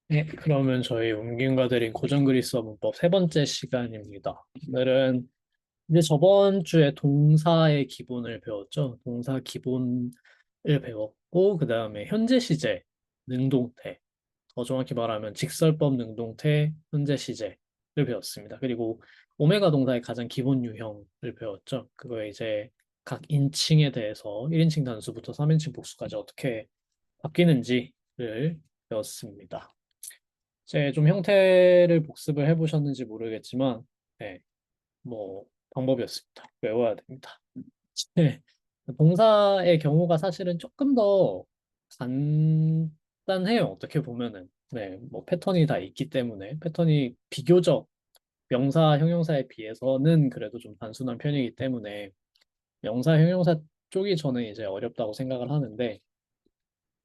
네, 그러면 저희 옮김과 들인 고전 그리스어 문법 세 번째 시간입니다. 오늘은 이제 저번 주에 동사의 기본을 배웠죠. 동사 기본을 배웠고, 그 다음에 현재 시제, 능동태, 더 정확히 말하면 직설법 능동태, 현재 시제를 배웠습니다. 그리고 오메가 동사의 가장 기본 유형을 배웠죠. 그거에 이제 각 인칭에 대해서 1인칭 단수부터 3인칭 복수까지 어떻게 바뀌는지를 배웠습니다. 이제 좀 형태를 복습을 해보셨는지 모르겠지만, 네, 뭐 방법이었습니다. 외워야 됩니다. 네, 동사의 경우가 사실은 조금 더 간단해요. 어떻게 보면은. 네, 뭐 패턴이 다 있기 때문에 패턴이 비교적 명사, 형용사에 비해서는 그래도 좀 단순한 편이기 때문에 명사, 형용사 쪽이 저는 이제 어렵다고 생각을 하는데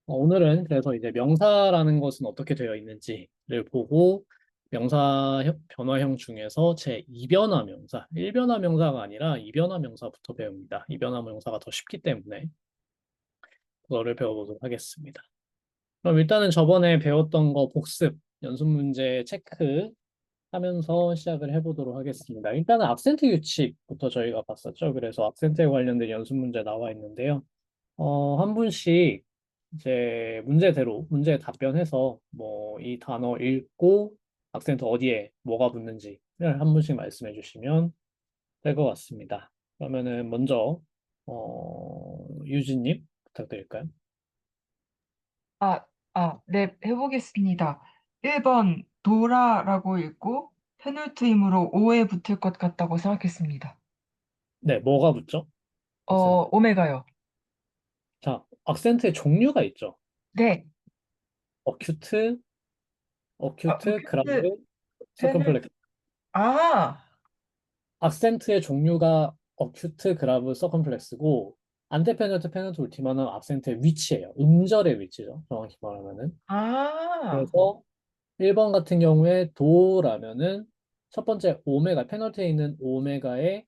오늘은 그래서 이제 명사라는 것은 어떻게 되어 있는지를 보고 변화형 중에서 제 2변화 명사, 1변화 명사가 아니라 2변화 명사부터 배웁니다. 2변화 명사가 더 쉽기 때문에 그거를 배워보도록 하겠습니다. 그럼 일단은 저번에 배웠던 거 복습, 연습 문제 체크 하면서 시작을 해보도록 하겠습니다. 일단은 악센트 규칙부터 저희가 봤었죠. 그래서 악센트에 관련된 연습 문제 나와 있는데요. 한 분씩 이제 문제대로 문제에 답변해서 뭐 이 단어 읽고 악센트 어디에 뭐가 붙는지를 한 분씩 말씀해 주시면 될 것 같습니다. 그러면은 먼저 유진님 부탁드릴까요? 아, 네, 해보겠습니다. 1번 도라라고 읽고 페널트임으로 오에 붙을 것 같다고 생각했습니다. 네, 뭐가 붙죠? 악센트. 오메가요. 자, 악센트의 종류가 있죠. 네. 어큐트, 오큐트 그라브, 페널 서컴플렉스. 아, 악센트의 종류가 어큐트, 그라브, 서컴플렉스고 안테페너트, 페너트, 울티마는 악센트의 위치예요. 음절의 위치죠. 정확히 말하면은. 아, 그래서 1번 같은 경우에 도라면은 첫 번째 오메가, 페널티에 있는 오메가에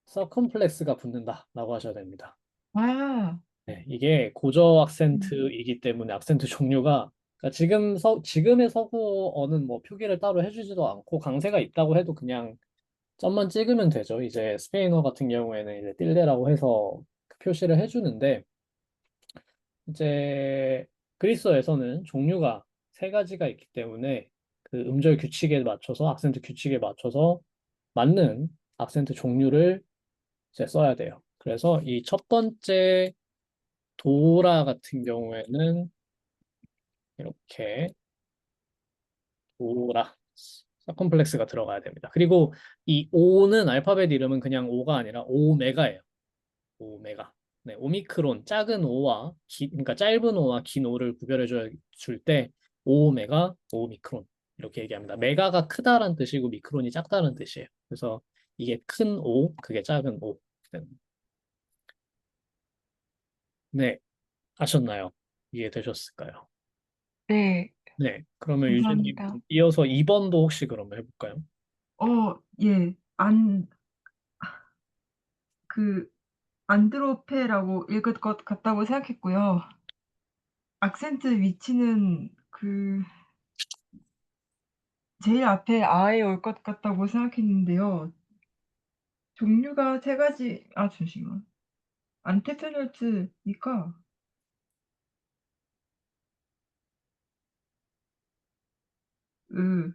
서컴플렉스가 붙는다라고 하셔야 됩니다. 아, 네, 이게 고저 음, 악센트이기 때문에 악센트 종류가 그러니까 지금의 서구어는 뭐 표기를 따로 해주지도 않고 강세가 있다고 해도 그냥 점만 찍으면 되죠. 이제 스페인어 같은 경우에는 이제 틸레라고 해서 그 표시를 해주는데 이제 그리스어에서는 종류가 세 가지가 있기 때문에 그 음절 규칙에 맞춰서 악센트 규칙에 맞춰서 맞는 악센트 종류를 이제 써야 돼요. 그래서 이 첫 번째 도라 같은 경우에는 이렇게 도라 서컴플렉스가 들어가야 됩니다. 그리고 이 오는 알파벳 이름은 그냥 오가 아니라 오메가예요. 오메가. 네, 오미크론, 작은 오와 그러니까 짧은 오와 긴 오를 구별해 줄 때 오메가, 오미크론 이렇게 얘기합니다. 메가가 크다란 뜻이고 미크론이 작다는 뜻이에요. 그래서 이게 큰 오, 그게 작은 오. 네, 아셨나요? 이해되셨을까요? 네, 네, 그러면 유진님 감사합니다. 이어서 2번도 혹시 그러면 해볼까요? 예, 그, 안드로페라고 읽을 것 같다고 생각했고요. 악센트 위치는 제일 앞에 아에 올 것 같다고 생각했는데요. 종류가 세 가지, 잠시만. 안테페널트니까, 으,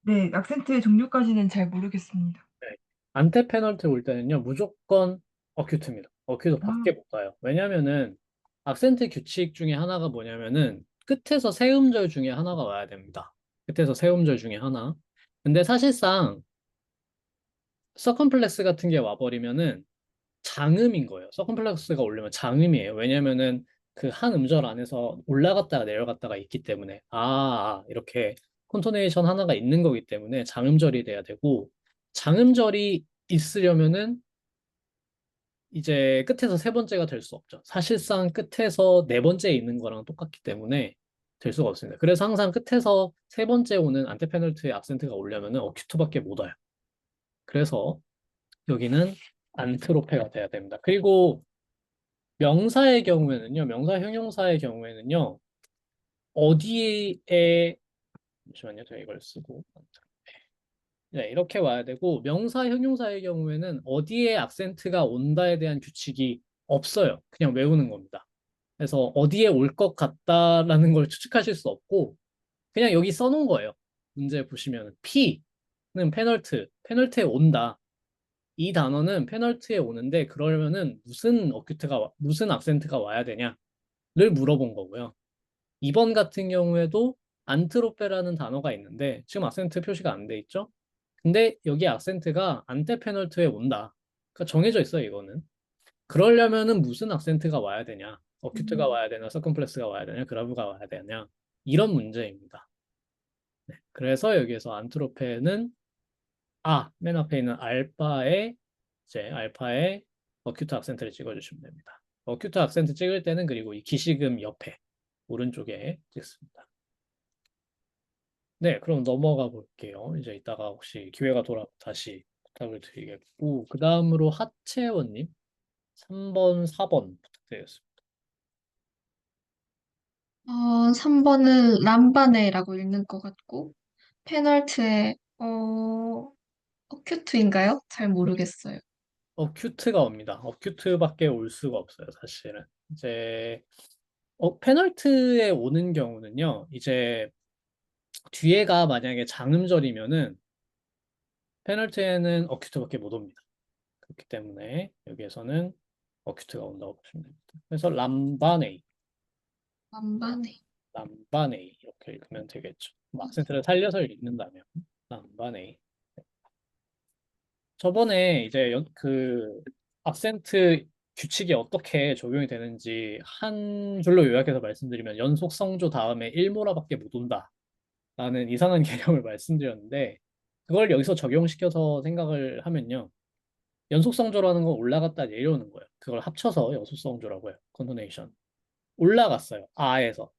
네, 악센트의 종류까지는 잘 모르겠습니다. 네. 안테 페널티 올 때는요, 무조건 어큐트입니다. 어큐트 밖에 아, 못 가요. 왜냐면은 악센트 규칙 중에 하나가 뭐냐면은 끝에서 세 음절 중에 하나가 와야 됩니다. 끝에서 세 음절 중에 하나. 근데 사실상 서컴플렉스 같은 게 와버리면은 장음인 거예요. 서컴플렉스가 오려면 장음이에요. 왜냐면은 그 한 음절 안에서 올라갔다가 내려갔다가 있기 때문에 이렇게 콘토네이션 하나가 있는 거기 때문에 장음절이 돼야 되고 장음절이 있으려면은 이제 끝에서 세 번째가 될 수 없죠. 사실상 끝에서 네 번째에 있는 거랑 똑같기 때문에 될 수가 없습니다. 그래서 항상 끝에서 세 번째 오는 안테페널트의 악센트가 오려면은 어큐트밖에 못 와요. 그래서 여기는 안트로페가 돼야 됩니다. 그리고 명사의 경우에는요, 명사 형용사의 경우에는요, 어디에, 잠시만요. 제가 이걸 쓰고. 네, 이렇게 와야 되고, 명사, 형용사의 경우에는 어디에 악센트가 온다에 대한 규칙이 없어요. 그냥 외우는 겁니다. 그래서 어디에 올 것 같다라는 걸 추측하실 수 없고, 그냥 여기 써놓은 거예요. 문제 보시면, P는 페널트에 온다. 이 단어는 페널트에 오는데, 그러면은 무슨 악센트가 와야 되냐를 물어본 거고요. 2번 같은 경우에도 안트로페라는 단어가 있는데, 지금 악센트 표시가 안 돼 있죠? 근데 여기 악센트가 안테 페널트에 온다. 그러니까 정해져 있어요, 이거는. 그러려면은 무슨 악센트가 와야 되냐? 어큐트가 와야 되냐? 서컴플렉스가 와야 되냐? 그라브가 와야 되냐? 이런 문제입니다. 그래서 여기에서 안트로페는 맨 앞에 있는 알파에 어큐트 악센트를 찍어주시면 됩니다. 어큐트 악센트 찍을 때는 그리고 이 기시금 옆에 오른쪽에 찍습니다. 네, 그럼 넘어가 볼게요. 이제 이따가 혹시 기회가 돌아오면 다시 부탁을 드리겠고, 그 다음으로 하채원님 3번, 4번 부탁드리겠습니다. 3번은 람바네라고 읽는 것 같고, 페널트에, 어큐트인가요? 잘 모르겠어요. 어큐트가 옵니다. 어큐트밖에 올 수가 없어요, 사실은. 이제 페널트에 오는 경우는요, 이제 뒤에가 만약에 장음절이면은 페널트에는 어큐트밖에 못 옵니다. 그렇기 때문에 여기에서는 어큐트가 온다고 보시면 됩니다. 그래서 람바네. 람바네이 이렇게 읽으면 되겠죠. 뭐 악센트를 살려서 읽는다면 람바네이. 저번에 이제 그 악센트 규칙이 어떻게 적용이 되는지 한 줄로 요약해서 말씀드리면 연속 성조 다음에 일모라밖에 못 온다라는 이상한 개념을 말씀드렸는데 그걸 여기서 적용시켜서 생각을 하면요. 연속 성조라는 건 올라갔다 내려오는 거예요. 그걸 합쳐서 연속 성조라고 해요. 컨토네이션. 올라갔어요. 아에서.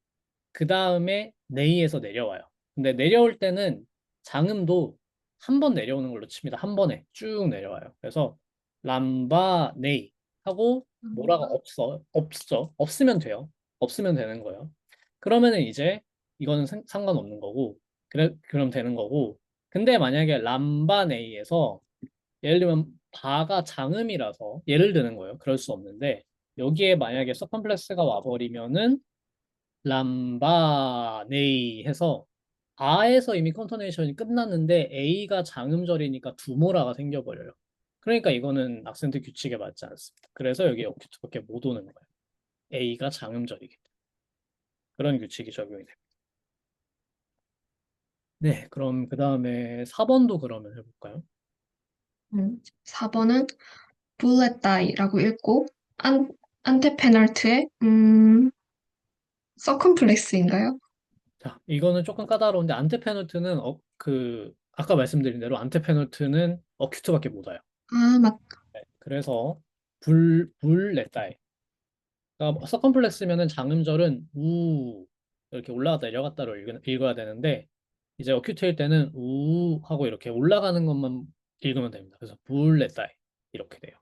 그 다음에 네이에서 내려와요. 근데 내려올 때는 장음도 한 번 내려오는 걸로 칩니다. 한 번에 쭉 내려와요. 그래서 람바 네이 하고 뭐라가 람바, 없죠. 없으면 돼요. 없으면 되는 거예요. 그러면은 이제 이거는 상관없는 거고 그럼 되는 거고. 근데 만약에 람바 네이에서 예를 들면 바가 장음이라서 예를 드는 거예요. 그럴 수 없는데 여기에 만약에 서컴플렉스가 와버리면은 람바네이 해서 아에서 이미 컨토네이션이 끝났는데 A가 장음절이니까 두모라가 생겨버려요. 그러니까 이거는 악센트 규칙에 맞지 않습니다. 그래서 여기 어큐트밖에 못 오는 거예요. A가 장음절이기 때문에. 그런 규칙이 적용이 됩니다. 네, 그럼 그 다음에 4번도 그러면 해볼까요? 4번은 불렛다이라고 읽고, 안테 페널트에, 서컴플렉스인가요? 자, 이거는 조금 까다로운데 안테 페널트는 아까 말씀드린 대로 안테 페널트는 어큐트밖에 못 와요. 맞, 네, 그래서 불레다이 그러니까 서컴플렉스면은 장음절은 우 이렇게 올라갔다 내려갔다로 읽어야 되는데 이제 어큐트일 때는 우 하고 이렇게 올라가는 것만 읽으면 됩니다. 그래서 불레다이 이렇게 돼요.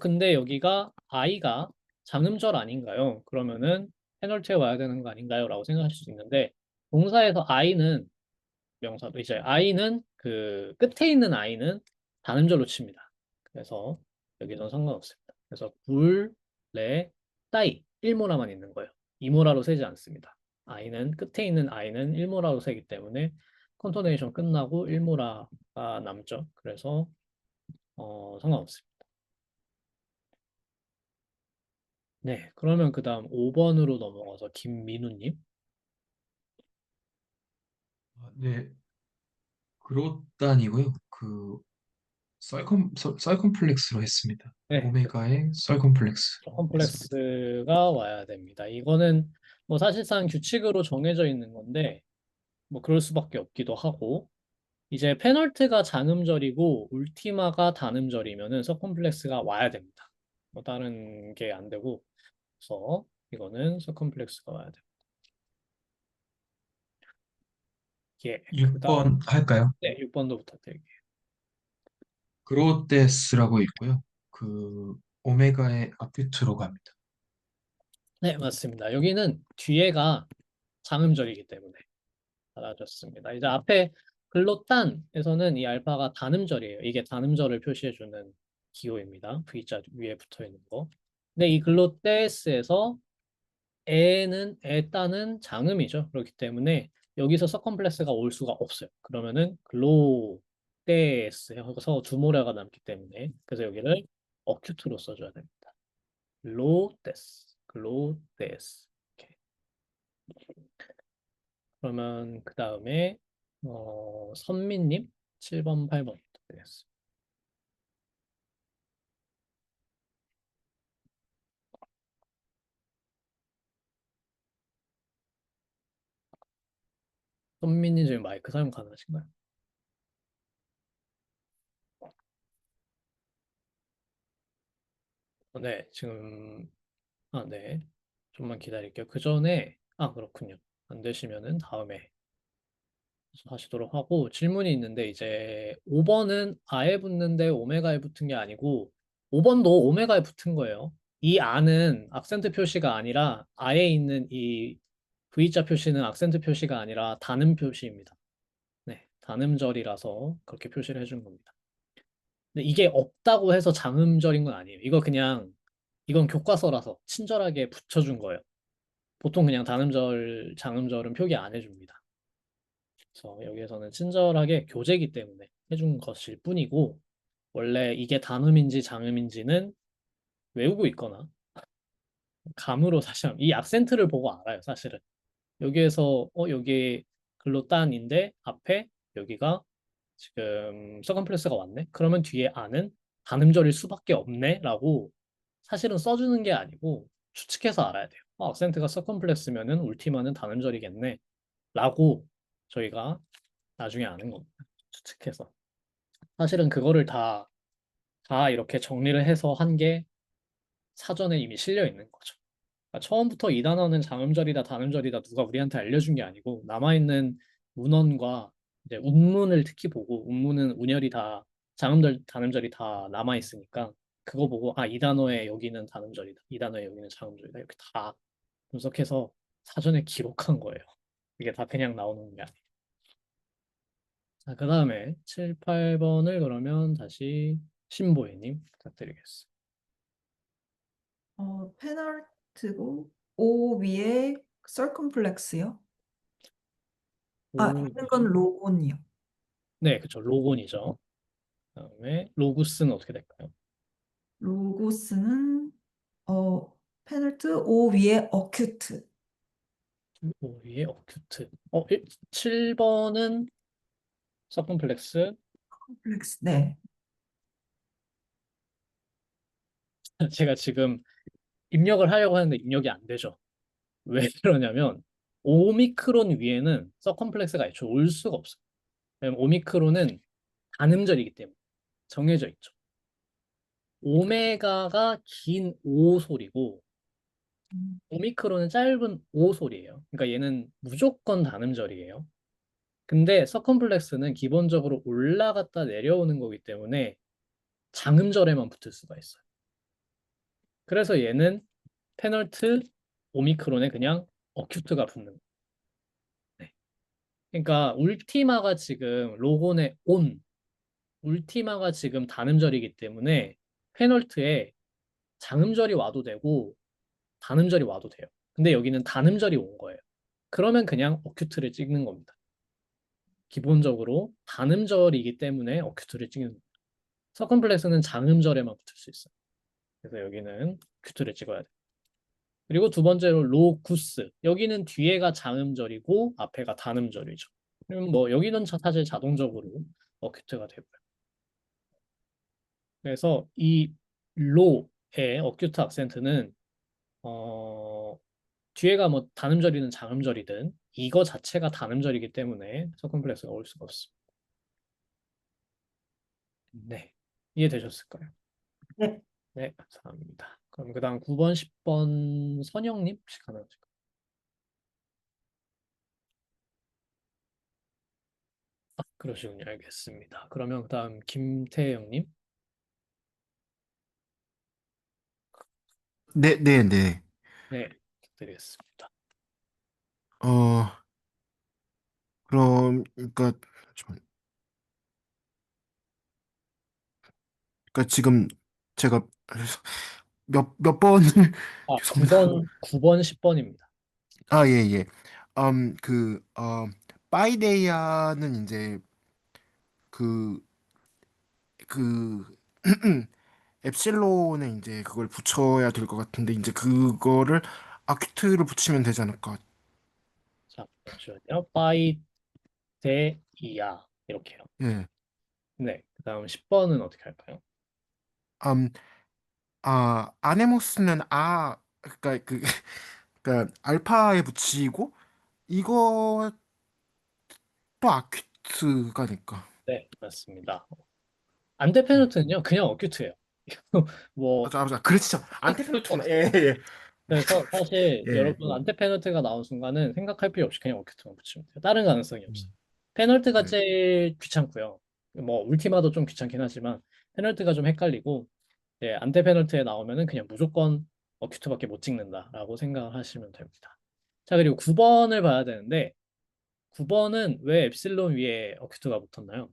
근데 여기가 아이가 장음절 아닌가요? 그러면은 페널티에 와야 되는 거 아닌가요? 라고 생각하실 수 있는데 동사에서 아이는 명사도 이제 아이는 그 끝에 있는 아이는 단음절로 칩니다. 그래서 여기는 상관없습니다. 그래서 불, 레, 따이 1모라만 있는 거예요. 2모라로 세지 않습니다. 아이는 끝에 있는 아이는 1모라로 세기 때문에 컨토네이션 끝나고 1모라가 남죠. 그래서 상관없습니다. 네, 그러면 그 다음 5번으로 넘어가서 김민우님. 네, 그렇다니고요. 썰컴플렉스로 했습니다. 네, 오메가의 썰컴플렉스로 했습니다. 컴플렉스가 와야 됩니다. 이거는 뭐 사실상 규칙으로 정해져 있는 건데 뭐 그럴 수밖에 없기도 하고 이제 페널트가 장음절이고 울티마가 단음절이면은 서컴플렉스가 와야 됩니다. 뭐 다른 게 안 되고 그래서 이거는 서컴플렉스가 와야 됩니다. 예, 그다음 6번 할까요? 네, 6번도 부탁드릴게요. 그로테스라고 있고요. 오메가의 아큐트로 갑니다. 네, 맞습니다. 여기는 뒤에가 장음절이기 때문에 달라졌습니다. 이제 앞에 글로딴에서는 이 알파가 단음절이에요. 이게 단음절을 표시해주는 기호입니다. V자 위에 붙어 있는 거. 근데 이 글로테스에서 에따는 장음이죠. 그렇기 때문에 여기서 서컴플렉스가 올 수가 없어요. 그러면은 글로테스 해서 주모레가 남기 때문에 그래서 여기를 어큐트로 써줘야 됩니다. 글로테스. 이렇게. 그러면 그 다음에 선미님 7번, 8번 부탁드리겠습니다. 선미님 지금 마이크 사용 가능하신가요? 네, 지금 네. 좀만 기다릴게요. 그 전에 그렇군요. 안 되시면은 다음에 하시도록 하고 질문이 있는데 이제 5번은 아에 붙는데 오메가에 붙은 게 아니고 5번도 오메가에 붙은 거예요. 이 아는 악센트 표시가 아니라 아에 있는 이 V자 표시는 악센트 표시가 아니라 단음 표시입니다. 네, 단음절이라서 그렇게 표시를 해준 겁니다. 근데 이게 없다고 해서 장음절인 건 아니에요. 이거 그냥 이건 교과서라서 친절하게 붙여준 거예요. 보통 그냥 단음절, 장음절은 표기 안 해줍니다. 그래서 여기에서는 친절하게 교재이기 때문에 해준 것일 뿐이고 원래 이게 단음인지 장음인지는 외우고 있거나 감으로 사실 이 악센트를 보고 알아요, 사실은. 여기에서 여기 글로딴인데 앞에 여기가 지금 서컴플렉스가 왔네? 그러면 뒤에 아는 단음절일 수밖에 없네? 라고 사실은 써주는 게 아니고 추측해서 알아야 돼요. 악센트가 서컴플렉스면은 울티마는 단음절이겠네? 라고 저희가 나중에 아는 겁니다. 추측해서. 사실은 그거를 다 이렇게 정리를 해서 한 게 사전에 이미 실려 있는 거죠. 그러니까 처음부터 이 단어는 장음절이다, 단음절이다 누가 우리한테 알려준 게 아니고 남아있는 문헌과 이제 운문을 특히 보고 운문은 운열이 다 장음절, 단음절이 다 남아있으니까 그거 보고 이 단어에 여기는 단음절이다, 이 단어에 여기는 장음절이다 이렇게 다 분석해서 사전에 기록한 거예요. 이게 다 그냥 나오는 게 아니에요. 자, 그 다음에 7, 8번을 그러면 다시 신보이님 부탁드리겠습니다. 페널트고 O 위에 서컴플렉스요. 오, 있는 건 로곤이요. 네, 그쵸. 로곤이죠. 그다음에 로구스는 어떻게 될까요? 로고스는 페널트 O 위에 어큐트. 오 위에 어큐트. 7번은 서컴플렉스. 컴플렉스. 네. 제가 지금 입력을 하려고 하는데 입력이 안 되죠. 왜 그러냐면 오미크론 위에는 서컴플렉스가 애초에 올 수가 없어요. 왜냐면 오미크론은 단음절이기 때문에 정해져 있죠. 오메가가 긴 오 소리고 음, 오미크론은 짧은 오 소리예요. 그러니까 얘는 무조건 단음절이에요. 근데 서컴플렉스는 기본적으로 올라갔다 내려오는 거기 때문에 장음절에만 붙을 수가 있어요. 그래서 얘는 페널트 오미크론에 그냥 어큐트가 붙는 거예요. 네. 그러니까 울티마가 지금 로곤의 울티마가 지금 단음절이기 때문에 페널트에 장음절이 와도 되고 단음절이 와도 돼요. 근데 여기는 단음절이 온 거예요. 그러면 그냥 어큐트를 찍는 겁니다. 기본적으로 단음절이기 때문에 어큐트를 찍는 겁니다. 서컴플렉스는 장음절에만 붙을 수 있어요. 그래서 여기는 큐트를 찍어야 돼요. 그리고 두 번째로 로구스. 여기는 뒤에가 장음절이고 앞에가 단음절이죠. 그럼 뭐 여기는 사실 자동적으로 어큐트가 되고요. 그래서 이 로의 어큐트 악센트는 어, 뒤에가 뭐 단음절이든 장음절이든 이거 자체가 단음절이기 때문에 서컴플렉스가 올 수가 없습니다. 네. 이해되셨을까요? 네. 네, 감사합니다. 그럼 그다음 9번, 10번 선영님 혹시 가능하실까요? 그러시군요. 알겠습니다. 그러면 그다음 김태영님. 네, 네, 네. 네, 부탁드리겠습니다. 어, 그럼, 잠시만요. 그러니까 지금 제가 몇 번을, 아, 죄송합니다. 9번, 10번입니다. 아, 예, 예. 파이데이아는 이제 그, 그, 엡실론에 이제 그걸 붙여야 될 것 같은데, 이제 그거를 아큐트를 붙이면 되지 않을까. 자, 잠시만요. 파이 대 이야 이렇게요. 예. 네, 그다음 10번은 어떻게 할까요? 음, 아네모스는 그러니까 알파에 붙이고, 이것도 아큐트가니까. 네, 맞습니다. 안테페노트는요, 그냥 어큐트예요. 뭐 맞아, 맞아. 그렇죠. 안테페노트구나. 예, 예. 그래서 사실 예. 여러분 안테페널트가 나온 순간은 생각할 필요 없이 그냥 어큐트만 붙이면 돼요. 다른 가능성이 없어요. 음, 페널트가 네. 제일 귀찮고요. 뭐 울티마도 좀 귀찮긴 하지만 페널트가 좀 헷갈리고 예, 안테페널트에 나오면은 그냥 무조건 어큐트밖에 못 찍는다라고 생각을 하시면 됩니다. 자, 그리고 9번을 봐야 되는데 9번은 왜 엡실론 위에 어큐트가 붙었나요?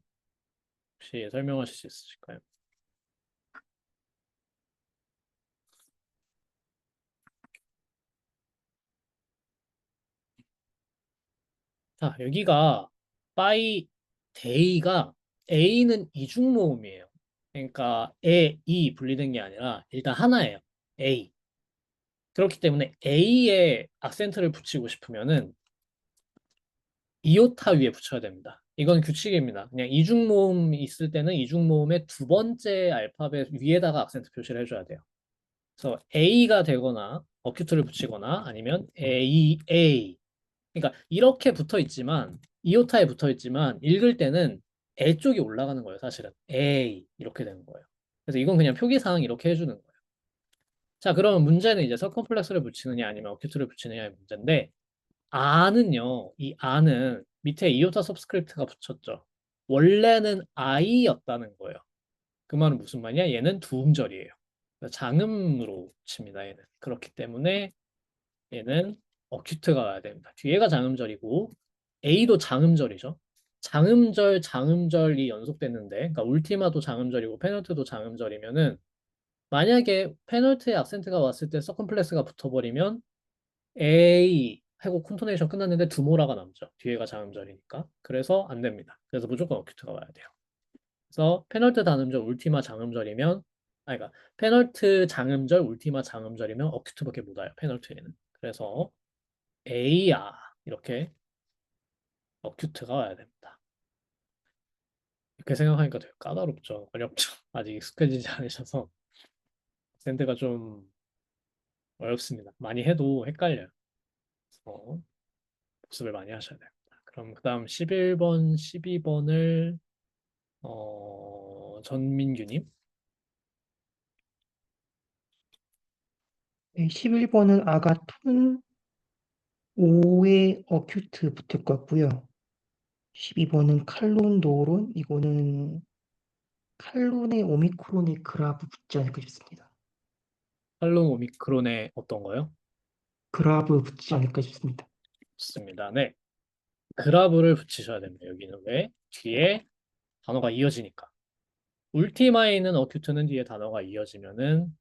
혹시 설명하실 수 있으실까요? 자, 여기가 by day가 A는 이중 모음이에요. 그러니까 A, E 분리된 게 아니라 일단 하나예요. A. 그렇기 때문에 A에 악센트를 붙이고 싶으면은 이오타 위에 붙여야 됩니다. 이건 규칙입니다. 그냥 이중 모음이 있을 때는 이중 모음의 두 번째 알파벳 위에다가 악센트 표시를 해줘야 돼요. 그래서 A가 되거나 어큐트를 붙이거나 아니면 A. 그러니까 이렇게 붙어 있지만 이오타에 붙어 있지만 읽을 때는 에 쪽이 올라가는 거예요, 사실은. 에이 이렇게 되는 거예요. 그래서 이건 그냥 표기사항 이렇게 해주는 거예요. 자, 그러면 문제는 이제 서컴플렉스를 붙이느냐 아니면 어큐트를 붙이느냐의 문제인데 아는요, 이 아는 밑에 이오타 서브스크립트가 붙였죠. 원래는 아이였다는 거예요. 그 말은 무슨 말이냐? 얘는 두음절이에요. 장음으로 칩니다, 얘는. 그렇기 때문에 얘는 어큐트가 와야 됩니다. 뒤에가 장음절이고 A도 장음절이죠. 장음절이 연속됐는데, 그러니까 울티마도 장음절이고 페널트도 장음절이면은 만약에 페널트에 악센트가 왔을 때 서컴플렉스가 붙어버리면 A 하고 콘토네이션 끝났는데 두모라가 남죠. 뒤에가 장음절이니까. 그래서 안 됩니다. 그래서 무조건 어큐트가 와야 돼요. 그래서 페널트 단음절, 울티마 장음절이면 그러니까 페널트 장음절, 울티마 장음절이면 어큐트밖에 못 와요. 페널트에는. 그래서 A야 이렇게 어큐트가 와야 됩니다. 이렇게 생각하니까 되게 까다롭죠. 어렵죠. 아직 익숙해지지 않으셔서 샌드가 좀 어렵습니다. 많이 해도 헷갈려요. 그래서 복습을 많이 하셔야 됩니다. 그럼 그다음 11번, 12번을 전민규님. 네, 11번은 아가톤 5의 어큐트 붙을 것 같고요. 12번은 칼론 노론, 이거는 칼론의 오미크론의 그라브 붙지 않을까 싶습니다. 칼룸 오미크론의 어떤 거요? 그라브 붙지 아, 않을까 싶습니다. 좋습니다. 네. 그라브를 붙이셔야 됩니다. 여기는 왜? 뒤에 단어가 이어지니까. 울티마에 있는 어큐트는 뒤에 단어가 이어지면은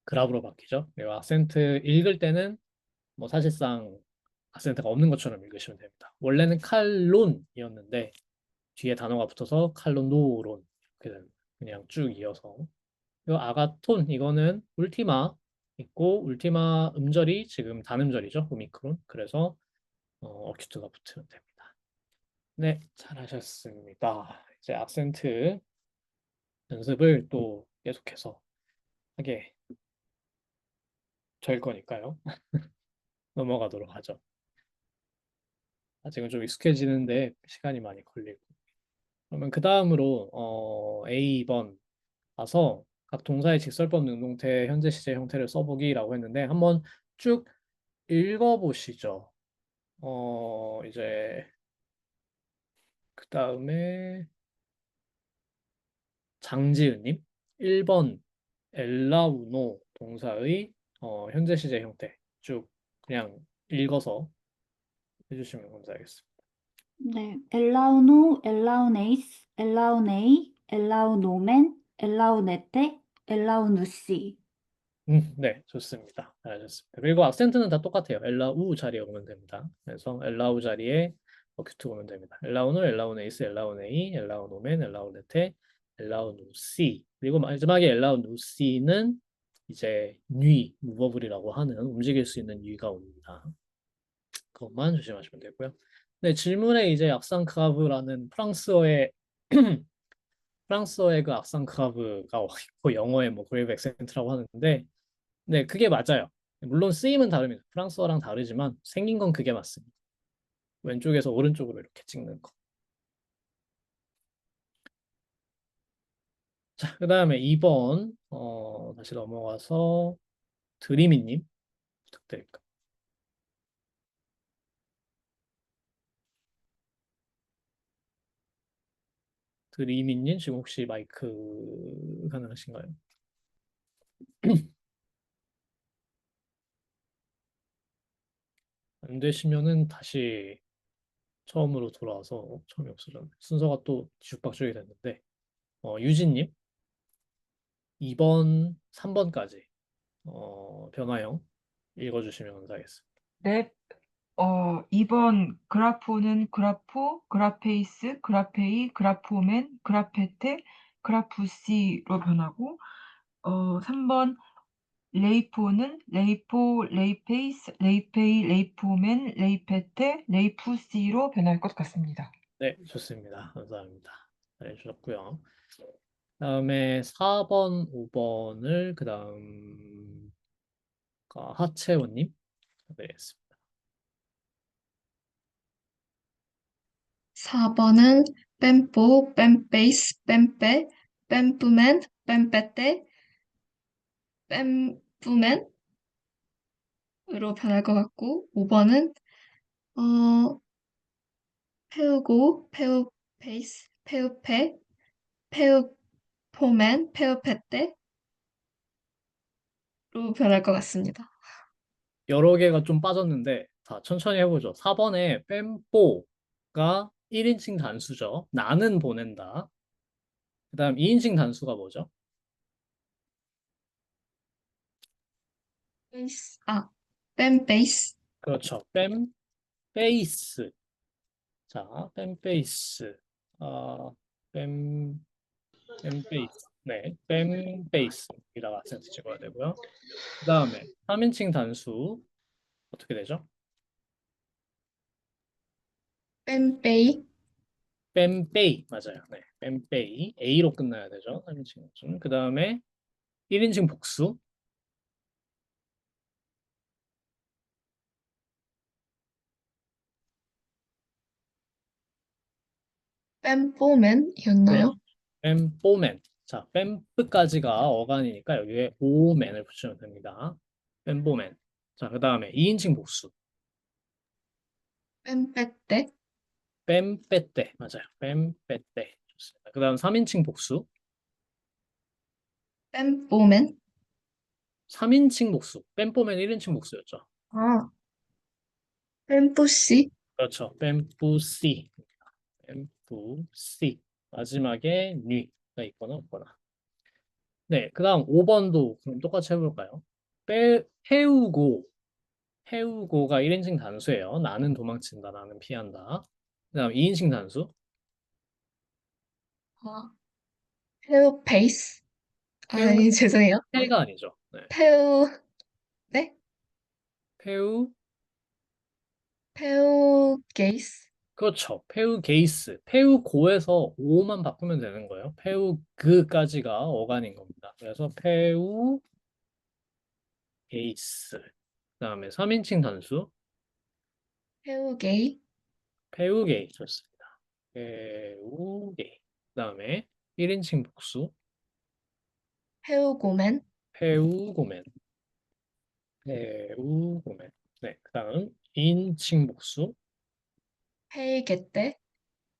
그라브로 바뀌죠. 그리고 악센트 읽을 때는 뭐 사실상 악센트가 없는 것처럼 읽으시면 됩니다. 원래는 칼론이었는데 뒤에 단어가 붙어서 칼론노론 이렇게 됩니다. 그냥 쭉 이어서. 그리고 아가톤 이거는 울티마 있고 울티마 음절이 지금 단음절이죠. 오미크론. 그래서 어큐트가 붙으면 됩니다. 네, 잘하셨습니다. 이제 악센트 연습을 또 계속해서 하게 될 거니까요. 넘어가도록 하죠. 아직은 좀 익숙해지는데 시간이 많이 걸리고. 그러면 그 다음으로 A번 가서 각 동사의 직설법 능동태 현재 시제 형태를 써보기라고 했는데 한번 쭉 읽어보시죠. 이제 그 다음에 장지은님 1번 엘라우노 동사의 현재 시제 형태 쭉 그냥 읽어서 해주시면 감사하겠습니다. 네, 엘라우노, 엘라우네이스, 엘라우네이, 엘라우노멘, 엘라우네테, 엘라우누시. 네, 좋습니다. 잘하셨습니다. 그리고 악센트는 다 똑같아요. 엘라우 자리에 오면 됩니다. 그래서 엘라우 자리에 어큐트 오면 됩니다. 엘라우노, 엘라우네이스, 엘라우네이, 엘라우노멘, 엘라우네테, 엘라우누시. 그리고 마지막에 엘라우누시는 이제 뉘, 무버블이라고 하는 움직일 수 있는 뉘가 옵니다. 그것만 조심하시면 되고요. 네, 질문에 이제 악상크라브라는 프랑스어의 그 악상크라브가 있고 영어의 뭐 그레이브 액센트라고 하는데 네, 그게 맞아요. 물론 쓰임은 다릅니다. 프랑스어랑 다르지만 생긴 건 그게 맞습니다. 왼쪽에서 오른쪽으로 이렇게 찍는 거. 자, 그 다음에 2번 다시 넘어가서 드리미님 부탁드릴게요. 드리미님 지금 혹시 마이크 가능하신가요? 안 되시면은 다시 처음으로 돌아와서 처음이 없어졌네. 순서가 또 뒤죽박죽이 됐는데 유진님 2번, 3번까지 변화형 읽어주시면 감사하겠습니다. 네, 2번 그라포는 그라포, 그라페이스, 그라페이, 그라포맨, 그라페테, 그라푸시로 변하고 3번 레이포는 레이포, 레이페이스, 레이페이, 레이포맨, 레이페테, 레이푸시로 변할 것 같습니다. 네, 좋습니다. 감사합니다. 잘해주셨고요. 다음에 4번, 5번을 그 다음 하채원님 드리겠습니다. 4번은 뺨뽀, 뺨베이스, 뺨빼, 뺨뿌맨, 뺨빼떼, 뺨뿌맨으로 변할 것 같고 5번은 페우고, 페우페이스, 페우페, 페우포맨, 페우페떼로 변할 것 같습니다. 여러 개가 좀 빠졌는데 자, 천천히 해보죠. 4번에 뺨뽀가 1인칭 단수죠. 나는 보낸다. 그 다음 2인칭 단수가 뭐죠? 베이스, 뺨베이스, 그렇죠. 뺨, 베이스. 자, 뺨베이스. 뺨, 뺨베이스. 네, 뺨베이스. 여기다가 악센트 찍어야 되고요. 그 다음에 3인칭 단수 어떻게 되죠? 뺨베이, 뺨베이. 맞아요. 네, 뺨베이. A로 끝나야 되죠. 3인칭 단수. 그 다음에 1인칭 복수. 뺨뽀맨이었나요? 뺨뽀맨. 자, 뺨프까지가 어간이니까 여기에 오맨을 붙이면 됩니다. 뺨뽀맨. 자, 그 다음에 2인칭 복수. 뺨빼떼, 뺨빼떼. 맞아요. 뺨빼떼. 좋습니다. 그 다음 3인칭 복수. 뺨뽀맨, 3인칭 복수. 뺨뽀맨 1인칭 복수였죠. 아, 뺨뿌시, 그렇죠. 뺨뿌시. 뺨뿌시. 마지막에 뉘가 있거나 없거나. 네, 그 다음 5번도 그럼 똑같이 해볼까요? 해우고. 해우고가 1인칭 단수예요. 나는 도망친다. 나는 피한다. 그 다음 2인칭 단수. 페우페이스, 페우, 죄송해요. 페가 아니죠. 네. 페우, 네? 페우, 페우게이스, 그렇죠. 페우 게이스. 페우 고에서 오만 바꾸면 되는 거예요. 페우 그까지가 어간인 겁니다. 그래서 페우 게이스. 그 다음에 3인칭 단수. 페우게이, 페우 게이. 좋습니다. 페우 게이. 그 다음에 1인칭 복수. 페우고맨, 페우 고멘. 페우 고멘. 네. 그 다음 2인칭 복수. 페이게떼,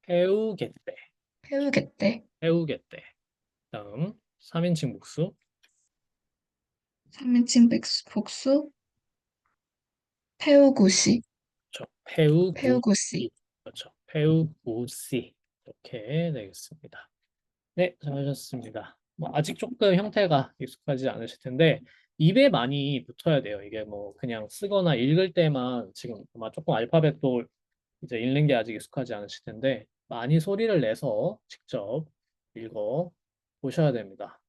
페우게떼. 페우게떼, 페우게떼. 다음 3인칭 복수. 3인칭 복수, 페우구시, 그렇죠. 페우구시. 페우구시. 그렇죠. 페우구시. 이렇게 되겠습니다. 네, 잘하셨습니다. 뭐 아직 조금 형태가 익숙하지 않으실 텐데 입에 많이 붙어야 돼요. 이게 뭐 그냥 쓰거나 읽을 때만 지금 아마 조금 알파벳도 이제 읽는 게 아직 익숙하지 않으실 텐데 많이 소리를 내서 직접 읽어 보셔야 됩니다.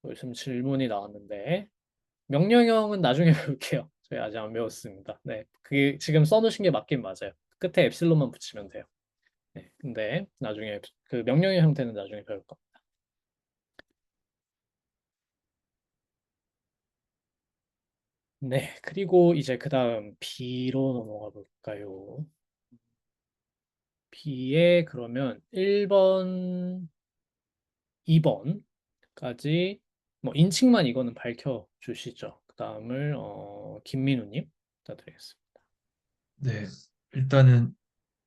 요즘 질문이 나왔는데 명령형은 나중에 배울게요. 저희 아직 안 배웠습니다. 네, 그게 지금 써놓으신 게 맞긴 맞아요. 끝에 엡실론만 붙이면 돼요. 네, 근데 나중에 그 명령형 형태는 나중에 배울 겁니다. 네, 그리고 이제 그 다음 B로 넘어가 볼까요? B에 그러면 1번, 2번까지 뭐 인칭만 이거는 밝혀 주시죠. 그 다음을 김민우님 부탁드리겠습니다. 네, 일단은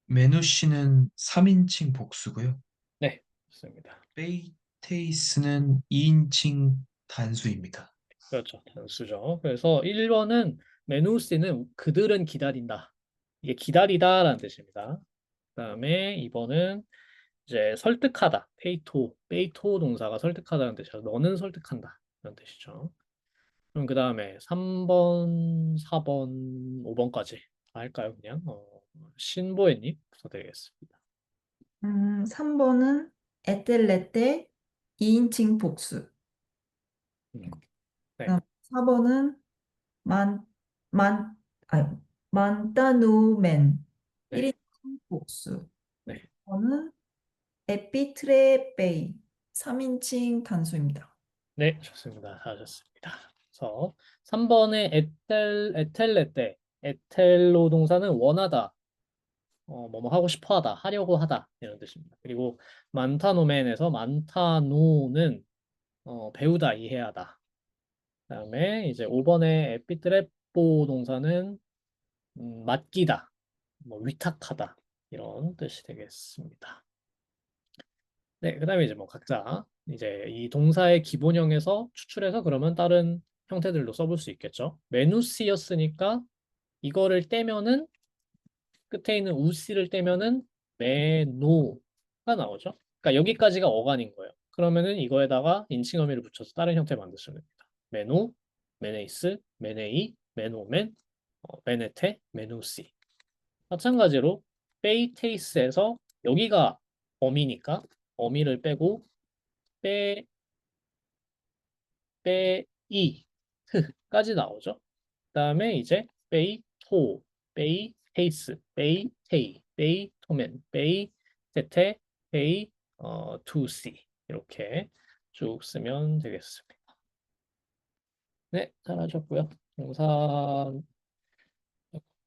메누 씨는 3인칭 복수고요. 네, 좋습니다. 페이테이스는 2인칭 단수입니다. 그렇죠. 단수죠. 그래서 1번은 메누스는 그들은 기다린다. 이게 기다리다라는 뜻입니다. 그다음에 2번은 이제 설득하다. 페이토 동사가 설득하다는 뜻이죠. 너는 설득한다. 이런 뜻이죠. 그럼 그다음에 3번, 4번, 5번까지 할까요? 그냥 신보혜님 부탁드리겠습니다. 3번은 에텔레떼 2인칭 복수. 네. 그다음 4번은 만, 만, 아니, 만타누멘 네. 1인칭 복수. 네. 5번은 에피트레베이 3인칭 단수입니다. 네, 좋습니다. 잘하셨습니다. 그래서 3번의 에텔레떼, 에텔로 동사는 원하다, 뭐뭐 하고 싶어 하다, 하려고 하다 이런 뜻입니다. 그리고 만타노멘에서 만타노는 배우다, 이해하다. 그다음에 이제 5번의 에피트레포 동사는 맡기다, 뭐 위탁하다 이런 뜻이 되겠습니다. 네, 그다음에 이제 뭐 각자 이제 이 동사의 기본형에서 추출해서 그러면 다른 형태들로 써볼 수 있겠죠. 메누시였으니까 이거를 떼면은 끝에 있는 우시를 떼면은 메노가 나오죠. 그러니까 여기까지가 어간인 거예요. 그러면은 이거에다가 인칭어미를 붙여서 다른 형태 만드시면 됩니다. 메노, 메네이스, 메네이, 메노멘, 메네테, 메누시. 마찬가지로 페이테이스에서 여기가 어미니까 어미를 빼고 빼, 빼이까지 나오죠. 그다음에 이제 빼이토, 빼이테이스, 빼이테이, 빼이토멘, 빼이테테, 빼이 투시 이렇게 쭉 쓰면 되겠습니다. 네, 잘하셨고요. 동사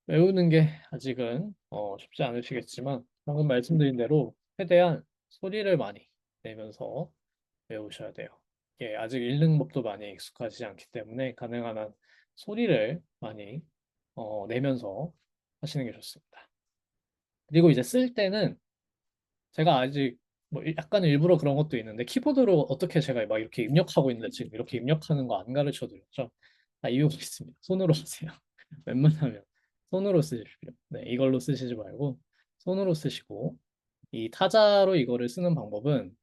외우는 게 아직은 쉽지 않으시겠지만 방금 말씀드린 대로 최대한 소리를 많이 내면서 외우셔야 돼요. 예, 아직 읽는 법도 많이 익숙하지 않기 때문에 가능한 한 소리를 많이 내면서 하시는 게 좋습니다. 그리고 이제 쓸 때는 제가 아직 뭐 약간 일부러 그런 것도 있는데 키보드로 어떻게 제가 막 이렇게 입력하고 있는데 지금 이렇게 입력하는 거 안 가르쳐 드렸죠? 다 이유가 있습니다. 손으로 하세요. 웬만하면 손으로 쓰십시오. 네, 이걸로 쓰시지 말고 손으로 쓰시고 이 타자로 이거를 쓰는 방법은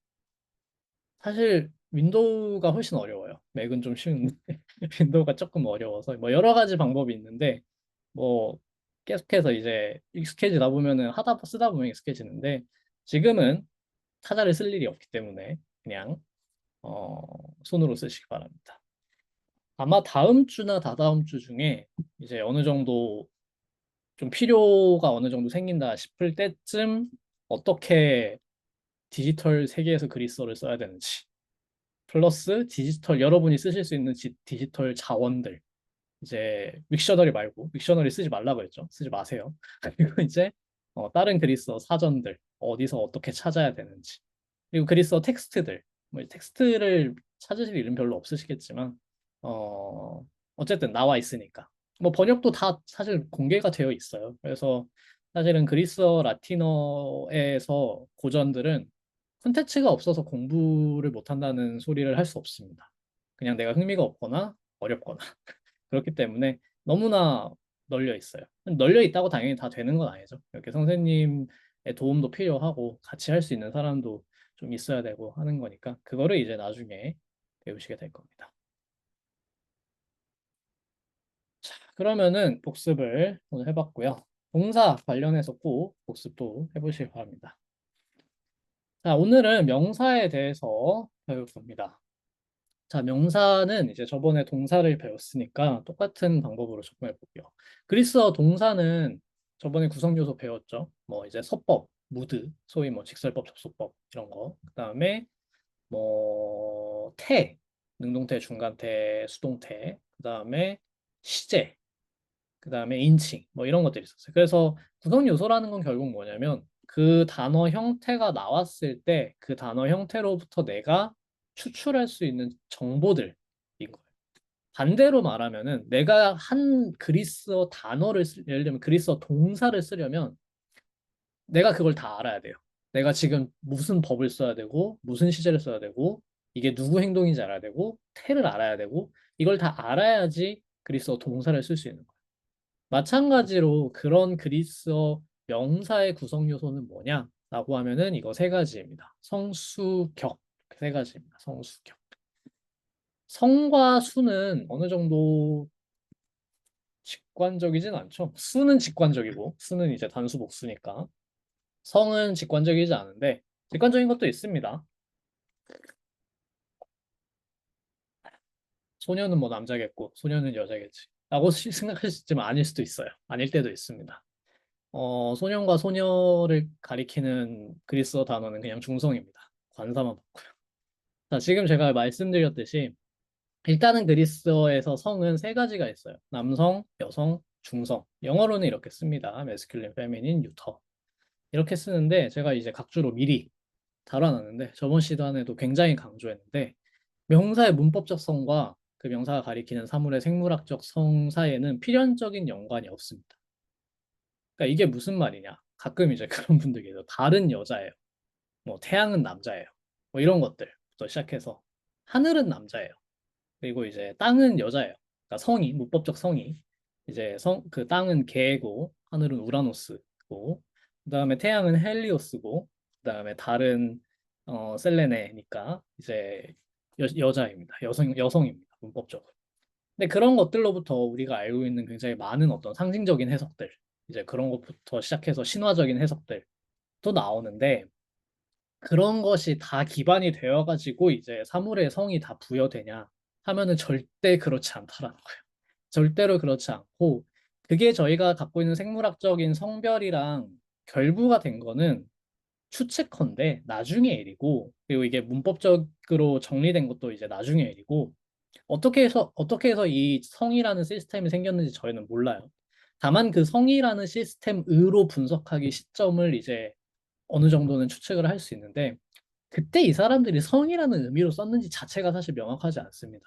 사실 윈도우가 훨씬 어려워요. 맥은 좀 쉬운데 윈도우가 조금 어려워서 뭐 여러 가지 방법이 있는데 뭐 계속해서 이제 익숙해지다 보면은 하다 쓰다 보면 익숙해지는데 지금은 타자를 쓸 일이 없기 때문에 그냥 손으로 쓰시기 바랍니다. 아마 다음 주나 다다음 주 중에 이제 어느 정도 좀 필요가 어느 정도 생긴다 싶을 때쯤 어떻게 디지털 세계에서 그리스어를 써야 되는지 플러스 디지털 여러분이 쓰실 수 있는 디지털 자원들 이제 윅셔너리 말고 윅셔너리 쓰지 말라고 했죠. 쓰지 마세요. 그리고 이제 다른 그리스어 사전들 어디서 어떻게 찾아야 되는지 그리고 그리스어 텍스트들 뭐 텍스트를 찾으실 일은 별로 없으시겠지만 어쨌든 나와 있으니까 뭐 번역도 다 사실 공개가 되어 있어요. 그래서 사실은 그리스어 라틴어에서 고전들은 콘텐츠가 없어서 공부를 못한다는 소리를 할 수 없습니다. 그냥 내가 흥미가 없거나 어렵거나 그렇기 때문에 너무나 널려 있어요. 널려 있다고 당연히 다 되는 건 아니죠. 이렇게 선생님의 도움도 필요하고 같이 할 수 있는 사람도 좀 있어야 되고 하는 거니까 그거를 이제 나중에 배우시게 될 겁니다. 자, 그러면은 복습을 오늘 해봤고요. 동사 관련해서 꼭 복습도 해보시기 바랍니다. 자, 오늘은 명사에 대해서 배울 겁니다. 자, 명사는 이제 저번에 동사를 배웠으니까 똑같은 방법으로 접근해 볼게요. 그리스어 동사는 저번에 구성 요소 배웠죠. 뭐 이제 서법, 무드, 소위 뭐 직설법, 접속법 이런 거. 그다음에 뭐 태, 능동태, 중간태, 수동태. 그다음에 시제, 그다음에 인칭 뭐 이런 것들이 있었어요. 그래서 구성 요소라는 건 결국 뭐냐면 그 단어 형태가 나왔을 때 그 단어 형태로부터 내가 추출할 수 있는 정보들인 거예요. 반대로 말하면은 내가 한 그리스어 단어를 예를 들면 그리스어 동사를 쓰려면 내가 그걸 다 알아야 돼요. 내가 지금 무슨 법을 써야 되고 무슨 시제를 써야 되고 이게 누구 행동인지 알아야 되고 태를 알아야 되고 이걸 다 알아야지 그리스어 동사를 쓸 수 있는 거예요. 마찬가지로 그런 그리스어 명사의 구성 요소는 뭐냐라고 하면은 이거 세 가지입니다. 성수격 세 가지입니다. 성수격. 성과 수는 어느 정도 직관적이진 않죠. 수는 직관적이고 수는 이제 단수 복수니까 성은 직관적이지 않은데 직관적인 것도 있습니다. 소녀는 뭐 남자겠고 소녀는 여자겠지 라고 생각하실 수 있지만 아닐 수도 있어요. 아닐 때도 있습니다. 소년과 소녀를 가리키는 그리스어 단어는 그냥 중성입니다. 관사만 받고요. 자, 지금 제가 말씀드렸듯이 일단은 그리스어에서 성은 세 가지가 있어요. 남성, 여성, 중성. 영어로는 이렇게 씁니다. 메스큘린, 페미닌, 뉴터. 이렇게 쓰는데 제가 이제 각주로 미리 다뤄놨는데 저번 시간에도 굉장히 강조했는데 명사의 문법적 성과 그 명사가 가리키는 사물의 생물학적 성 사이에는 필연적인 연관이 없습니다. 그러니까 이게 무슨 말이냐? 가끔 이제 그런 분들이 계세요. 달은 여자예요. 뭐 태양은 남자예요. 뭐 이런 것들부터 시작해서 하늘은 남자예요. 그리고 이제 땅은 여자예요. 그러니까 성이 문법적 성이 이제 그 땅은 개고 하늘은 우라노스고 그다음에 태양은 헬리오스고 그다음에 달은 셀레네니까 이제 여자입니다. 여성입니다. 문법적으로. 근데 그런 것들로부터 우리가 알고 있는 굉장히 많은 어떤 상징적인 해석들 이제 그런 것부터 시작해서 신화적인 해석들도 나오는데 그런 것이 다 기반이 되어가지고 이제 사물의 성이 다 부여되냐 하면은 절대 그렇지 않다라는 거예요. 절대로 그렇지 않고 그게 저희가 갖고 있는 생물학적인 성별이랑 결부가 된 거는 추측컨대 나중의 일이고 그리고 이게 문법적으로 정리된 것도 이제 나중의 일이고 어떻게 해서 이 성이라는 시스템이 생겼는지 저희는 몰라요. 다만 그 성이라는 시스템으로 분석하기 시점을 이제 어느 정도는 추측을 할 수 있는데 그때 이 사람들이 성이라는 의미로 썼는지 자체가 사실 명확하지 않습니다.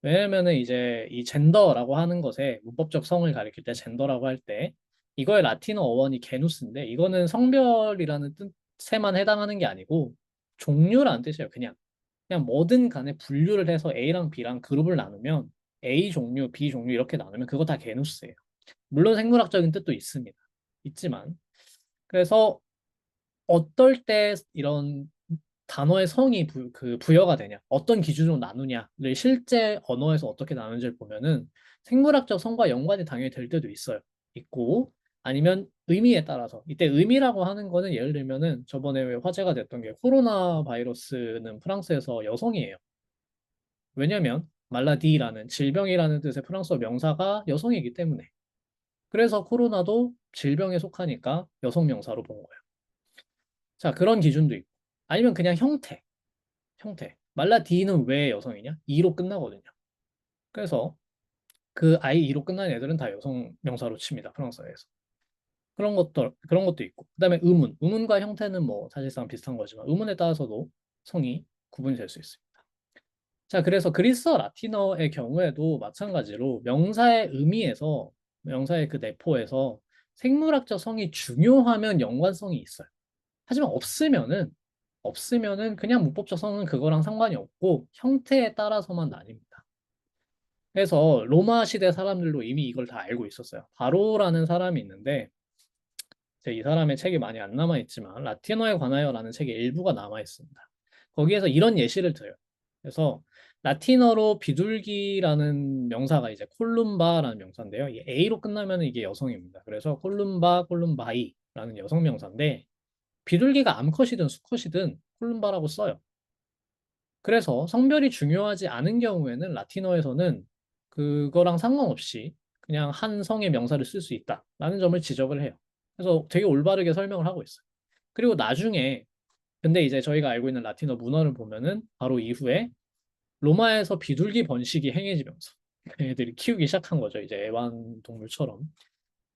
왜냐면은 이제 이 젠더라고 하는 것에 문법적 성을 가리킬 때 젠더라고 할 때 이거의 라틴어 어원이 게누스인데 이거는 성별이라는 뜻에만 해당하는 게 아니고 종류라는 뜻이에요. 그냥 뭐든 간에 분류를 해서 A랑 B랑 그룹을 나누면 A 종류, B 종류 이렇게 나누면 그거 다 게누스예요. 물론 생물학적인 뜻도 있습니다. 있지만 그래서 어떨 때 이런 단어의 성이 부여가 되냐, 어떤 기준으로 나누냐를 실제 언어에서 어떻게 나누는지를 보면은 생물학적 성과 연관이 당연히 될 때도 있고 아니면 의미에 따라서 이때 의미라고 하는 거는 예를 들면은 저번에 왜 화제가 됐던 게 코로나 바이러스는 프랑스에서 여성이에요. 왜냐면 말라디라는 질병이라는 뜻의 프랑스어 명사가 여성이기 때문에 그래서 코로나도 질병에 속하니까 여성 명사로 본 거예요. 자, 그런 기준도 있고 아니면 그냥 형태. 말라디는 왜 여성이냐? 이로 끝나거든요. 그래서 그 아이 이로 끝나는 애들은 다 여성 명사로 칩니다. 프랑스어에서. 그런 것도 있고. 그다음에 의문과 형태는 뭐 사실상 비슷한 거지만 의문에 따라서도 성이 구분이 될 수 있습니다. 자, 그래서 그리스어 라틴어의 경우에도 마찬가지로 명사의 의미에서 명사의 그 내포에서 생물학적 성이 중요하면 연관성이 있어요. 하지만 없으면은 그냥 문법적 성은 그거랑 상관이 없고 형태에 따라서만 나뉩니다. 해서 로마 시대 사람들도 이미 이걸 다 알고 있었어요. 바로라는 사람이 있는데 이 사람의 책이 많이 안 남아 있지만 라틴어에 관하여라는 책의 일부가 남아 있습니다. 거기에서 이런 예시를 들어요. 그래서 라틴어로 비둘기라는 명사가 이제 콜룸바라는 명사인데요. 이 A로 끝나면 이게 여성입니다. 그래서 콜룸바, 콜룸바이라는 여성 명사인데 비둘기가 암컷이든 수컷이든 콜룸바라고 써요. 그래서 성별이 중요하지 않은 경우에는 라틴어에서는 그거랑 상관없이 그냥 한 성의 명사를 쓸 수 있다라는 점을 지적을 해요. 그래서 되게 올바르게 설명을 하고 있어요. 그리고 나중에 근데 이제 저희가 알고 있는 라틴어 문헌을 보면은 바로 이후에 로마에서 비둘기 번식이 행해지면서 애들이 키우기 시작한 거죠. 이제 애완동물처럼.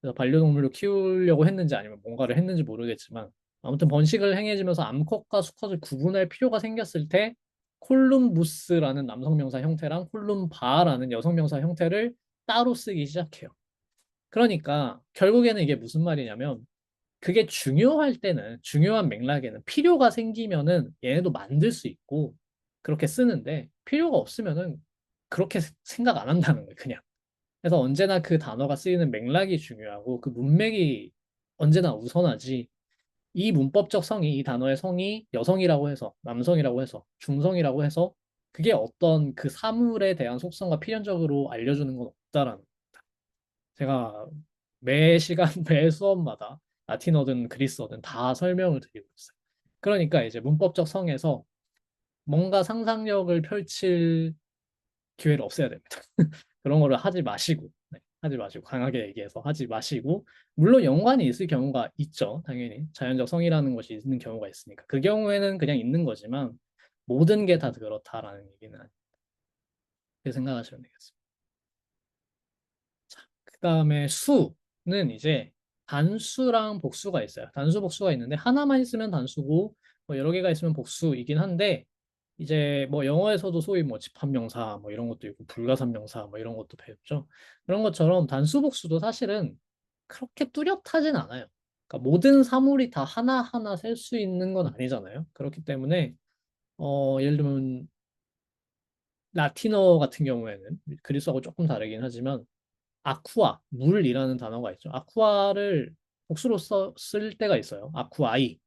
그래서 반려동물로 키우려고 했는지 아니면 뭔가를 했는지 모르겠지만 아무튼 번식을 행해지면서 암컷과 수컷을 구분할 필요가 생겼을 때 콜룸부스라는 남성 명사 형태랑 콜룸바라는 여성 명사 형태를 따로 쓰기 시작해요. 그러니까 결국에는 이게 무슨 말이냐면 그게 중요할 때는 중요한 맥락에는 필요가 생기면은 얘네도 만들 수 있고 그렇게 쓰는데 필요가 없으면은 그렇게 생각 안 한다는 거예요, 그냥. 그래서 언제나 그 단어가 쓰이는 맥락이 중요하고 그 문맥이 언제나 우선하지. 이 문법적 성이 이 단어의 성이 여성이라고 해서 남성이라고 해서 중성이라고 해서 그게 어떤 그 사물에 대한 속성과 필연적으로 알려주는 건 없다라는 겁니다. 제가 매 시간 매 수업마다 라틴어든 그리스어든 다 설명을 드리고 있어요. 그러니까 이제 문법적 성에서 뭔가 상상력을 펼칠 기회를 없애야 됩니다. 그런 거를 하지 마시고, 네, 하지 마시고, 강하게 얘기해서 하지 마시고, 물론 연관이 있을 경우가 있죠. 당연히. 자연적 성이라는 것이 있는 경우가 있으니까. 그 경우에는 그냥 있는 거지만, 모든 게 다 그렇다라는 얘기는 아니에요. 그렇게 생각하시면 되겠습니다. 자, 그 다음에 수는 이제 단수랑 복수가 있어요. 단수, 복수가 있는데, 하나만 있으면 단수고, 뭐 여러 개가 있으면 복수이긴 한데, 이제 뭐 영어에서도 소위 뭐 집합명사 뭐 이런 것도 있고 불가산명사 뭐 이런 것도 배웠죠. 그런 것처럼 단수복수도 사실은 그렇게 뚜렷하진 않아요. 그러니까 모든 사물이 다 하나하나 셀 수 있는 건 아니잖아요. 그렇기 때문에 예를 들면 라틴어 같은 경우에는 그리스어하고 조금 다르긴 하지만 아쿠아, 물이라는 단어가 있죠. 아쿠아를 복수로 쓸 때가 있어요. 아쿠아이.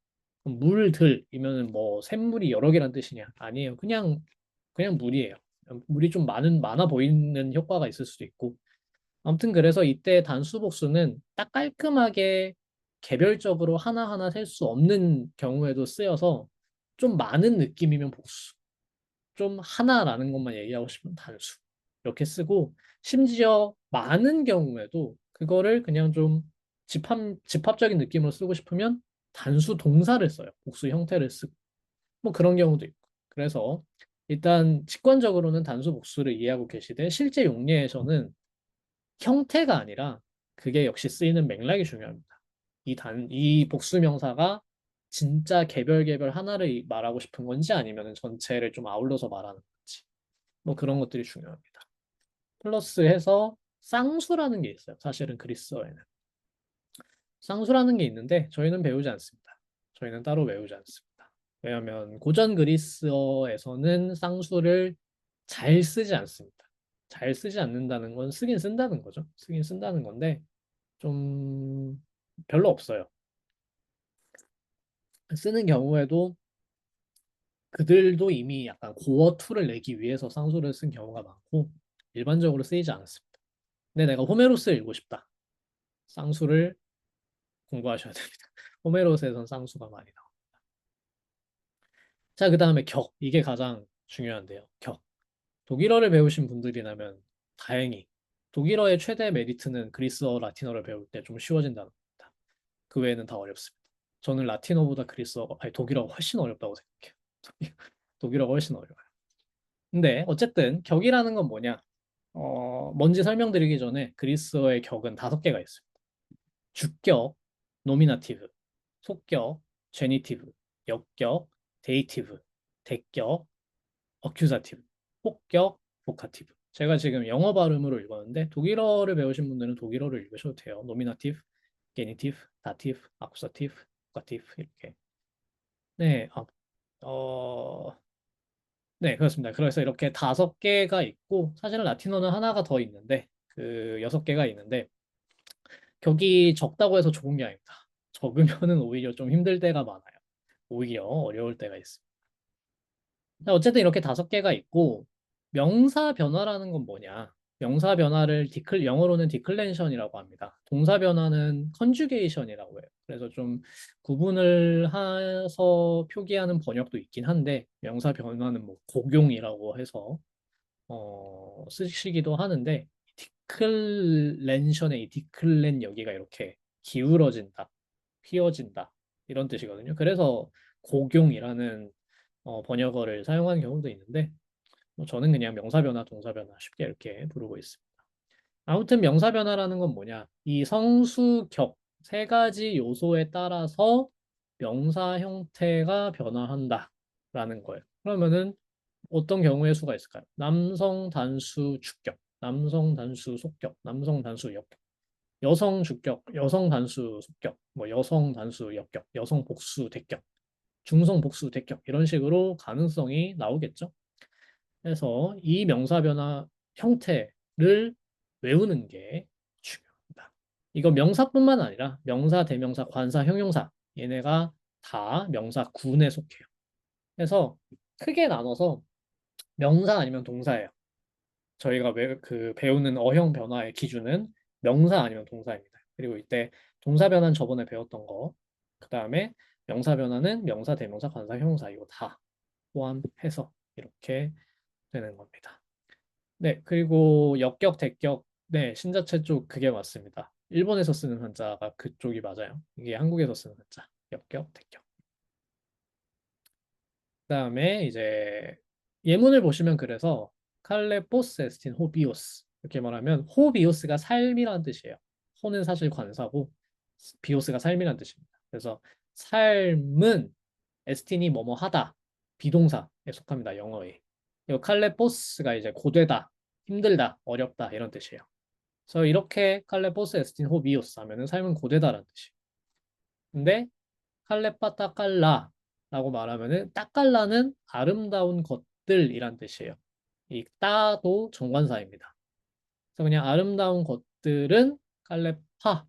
그럼 물들이면은 뭐 샘물이 여러 개란 뜻이냐? 아니에요. 그냥 물이에요. 물이 좀 많아 보이는 효과가 있을 수도 있고. 아무튼 그래서 이때 단수 복수는 딱 깔끔하게 개별적으로 하나하나 셀 수 없는 경우에도 쓰여서 좀 많은 느낌이면 복수. 좀 하나라는 것만 얘기하고 싶으면 단수. 이렇게 쓰고 심지어 많은 경우에도 그거를 그냥 좀 집합적인 느낌으로 쓰고 싶으면 단수 동사를 써요. 복수 형태를 쓰고. 뭐 그런 경우도 있고. 그래서 일단 직관적으로는 단수 복수를 이해하고 계시되 실제 용례에서는 형태가 아니라 그게 역시 쓰이는 맥락이 중요합니다. 이 복수 명사가 진짜 개별 하나를 말하고 싶은 건지 아니면 전체를 좀 아울러서 말하는 건지. 뭐 그런 것들이 중요합니다. 플러스 해서 쌍수라는 게 있어요. 사실은 그리스어에는. 쌍수라는 게 있는데 저희는 배우지 않습니다. 저희는 따로 배우지 않습니다. 왜냐하면 고전 그리스어에서는 쌍수를 잘 쓰지 않습니다. 잘 쓰지 않는다는 건 쓰긴 쓴다는 거죠. 쓰긴 쓴다는 건데 좀 별로 없어요. 쓰는 경우에도 그들도 이미 약간 고어 툴을 내기 위해서 쌍수를 쓴 경우가 많고 일반적으로 쓰이지 않았습니다. 근데 내가 호메로스를 읽고 싶다. 쌍수를 공부하셔야 됩니다. 호메로스에선 쌍수가 많이 나옵니다. 자, 그 다음에 격. 이게 가장 중요한데요. 격. 독일어를 배우신 분들이라면 다행히 독일어의 최대 메리트는 그리스어, 라틴어를 배울 때 좀 쉬워진다는 겁니다. 그 외에는 다 어렵습니다. 저는 라틴어보다 아니 독일어가 훨씬 어렵다고 생각해요. 독일어가 훨씬 어려워요. 근데 어쨌든 격이라는 건 뭐냐? 뭔지 설명드리기 전에 그리스어의 격은 5개가 있습니다. 주격, 노미나티브, 속격, 제니티브, 역격, 데이티브, 대격, 어큐자티브, 폭격, 보카티브. 제가 지금 영어 발음으로 읽었는데 독일어를 배우신 분들은 독일어를 읽으셔도 돼요. 노미나티브, 게니티브, 다티브, 아쿠사티브, 보카티브 이렇게. 네, 어, 네, 그렇습니다. 그래서 이렇게 5개가 있고, 사실은 라틴어는 하나가 더 있는데, 그 6개가 있는데, 격이 적다고 해서 좋은 게 아닙니다. 적으면은 오히려 좀 힘들 때가 많아요. 오히려 어려울 때가 있습니다. 자, 어쨌든 이렇게 5개가 있고, 명사 변화라는 건 뭐냐? 명사 변화를 영어로는 디클렌션이라고 합니다. 동사 변화는 컨주게이션이라고 해요. 그래서 좀 구분을 해서 표기하는 번역도 있긴 한데, 명사 변화는 뭐 곡용이라고 해서 쓰시기도 하는데, 디클렌션의 이 디클렌 여기가 이렇게 기울어진다, 휘어진다 이런 뜻이거든요. 그래서 곡용이라는 번역어를 사용하는 경우도 있는데, 뭐 저는 그냥 명사 변화, 동사 변화 쉽게 이렇게 부르고 있습니다. 아무튼 명사 변화라는 건 뭐냐? 이 성수, 격 3가지 요소에 따라서 명사 형태가 변화한다라는 거예요. 그러면은 어떤 경우의 수가 있을까요? 남성 단수 주격, 남성 단수 속격, 남성 단수 역격, 여성 주격, 여성 단수 속격, 뭐 여성 단수 역격, 여성 복수 대격, 중성 복수 대격 이런 식으로 가능성이 나오겠죠. 그래서 이 명사 변화 형태를 외우는 게 중요합니다. 이거 명사뿐만 아니라 명사, 대명사, 관사, 형용사 얘네가 다 명사군에 속해요. 그래서 크게 나눠서 명사 아니면 동사예요. 저희가 배우는 어형 변화의 기준은 명사 아니면 동사입니다. 그리고 이때 동사 변화는 저번에 배웠던 거, 그 다음에 명사 변화는 명사, 대명사, 관사, 형용사 이거 다 포함해서 이렇게 되는 겁니다. 네, 그리고 역격, 대격, 네, 신자체 쪽 그게 맞습니다. 일본에서 쓰는 한자가 그쪽이 맞아요. 이게 한국에서 쓰는 한자, 역격, 대격. 그다음에 이제 예문을 보시면 그래서 칼레포스 에스틴 호비오스 이렇게 말하면 호비오스가 삶이라는 뜻이에요. 호는 사실 관사고 비오스가 삶이라는 뜻입니다. 그래서 삶은 에스틴이 뭐뭐 하다 비동사에 속합니다. 영어에. 이 칼레포스가 이제 고되다, 힘들다, 어렵다 이런 뜻이에요. 그래서 이렇게 칼레포스 에스틴 호비오스 하면은 삶은 고되다라는 뜻이에요. 근데 칼레파 따깔라라고 말하면은 따깔라는 아름다운 것들이란 뜻이에요. 이 따도 정관사입니다. 그래서 그냥 아름다운 것들은 칼레파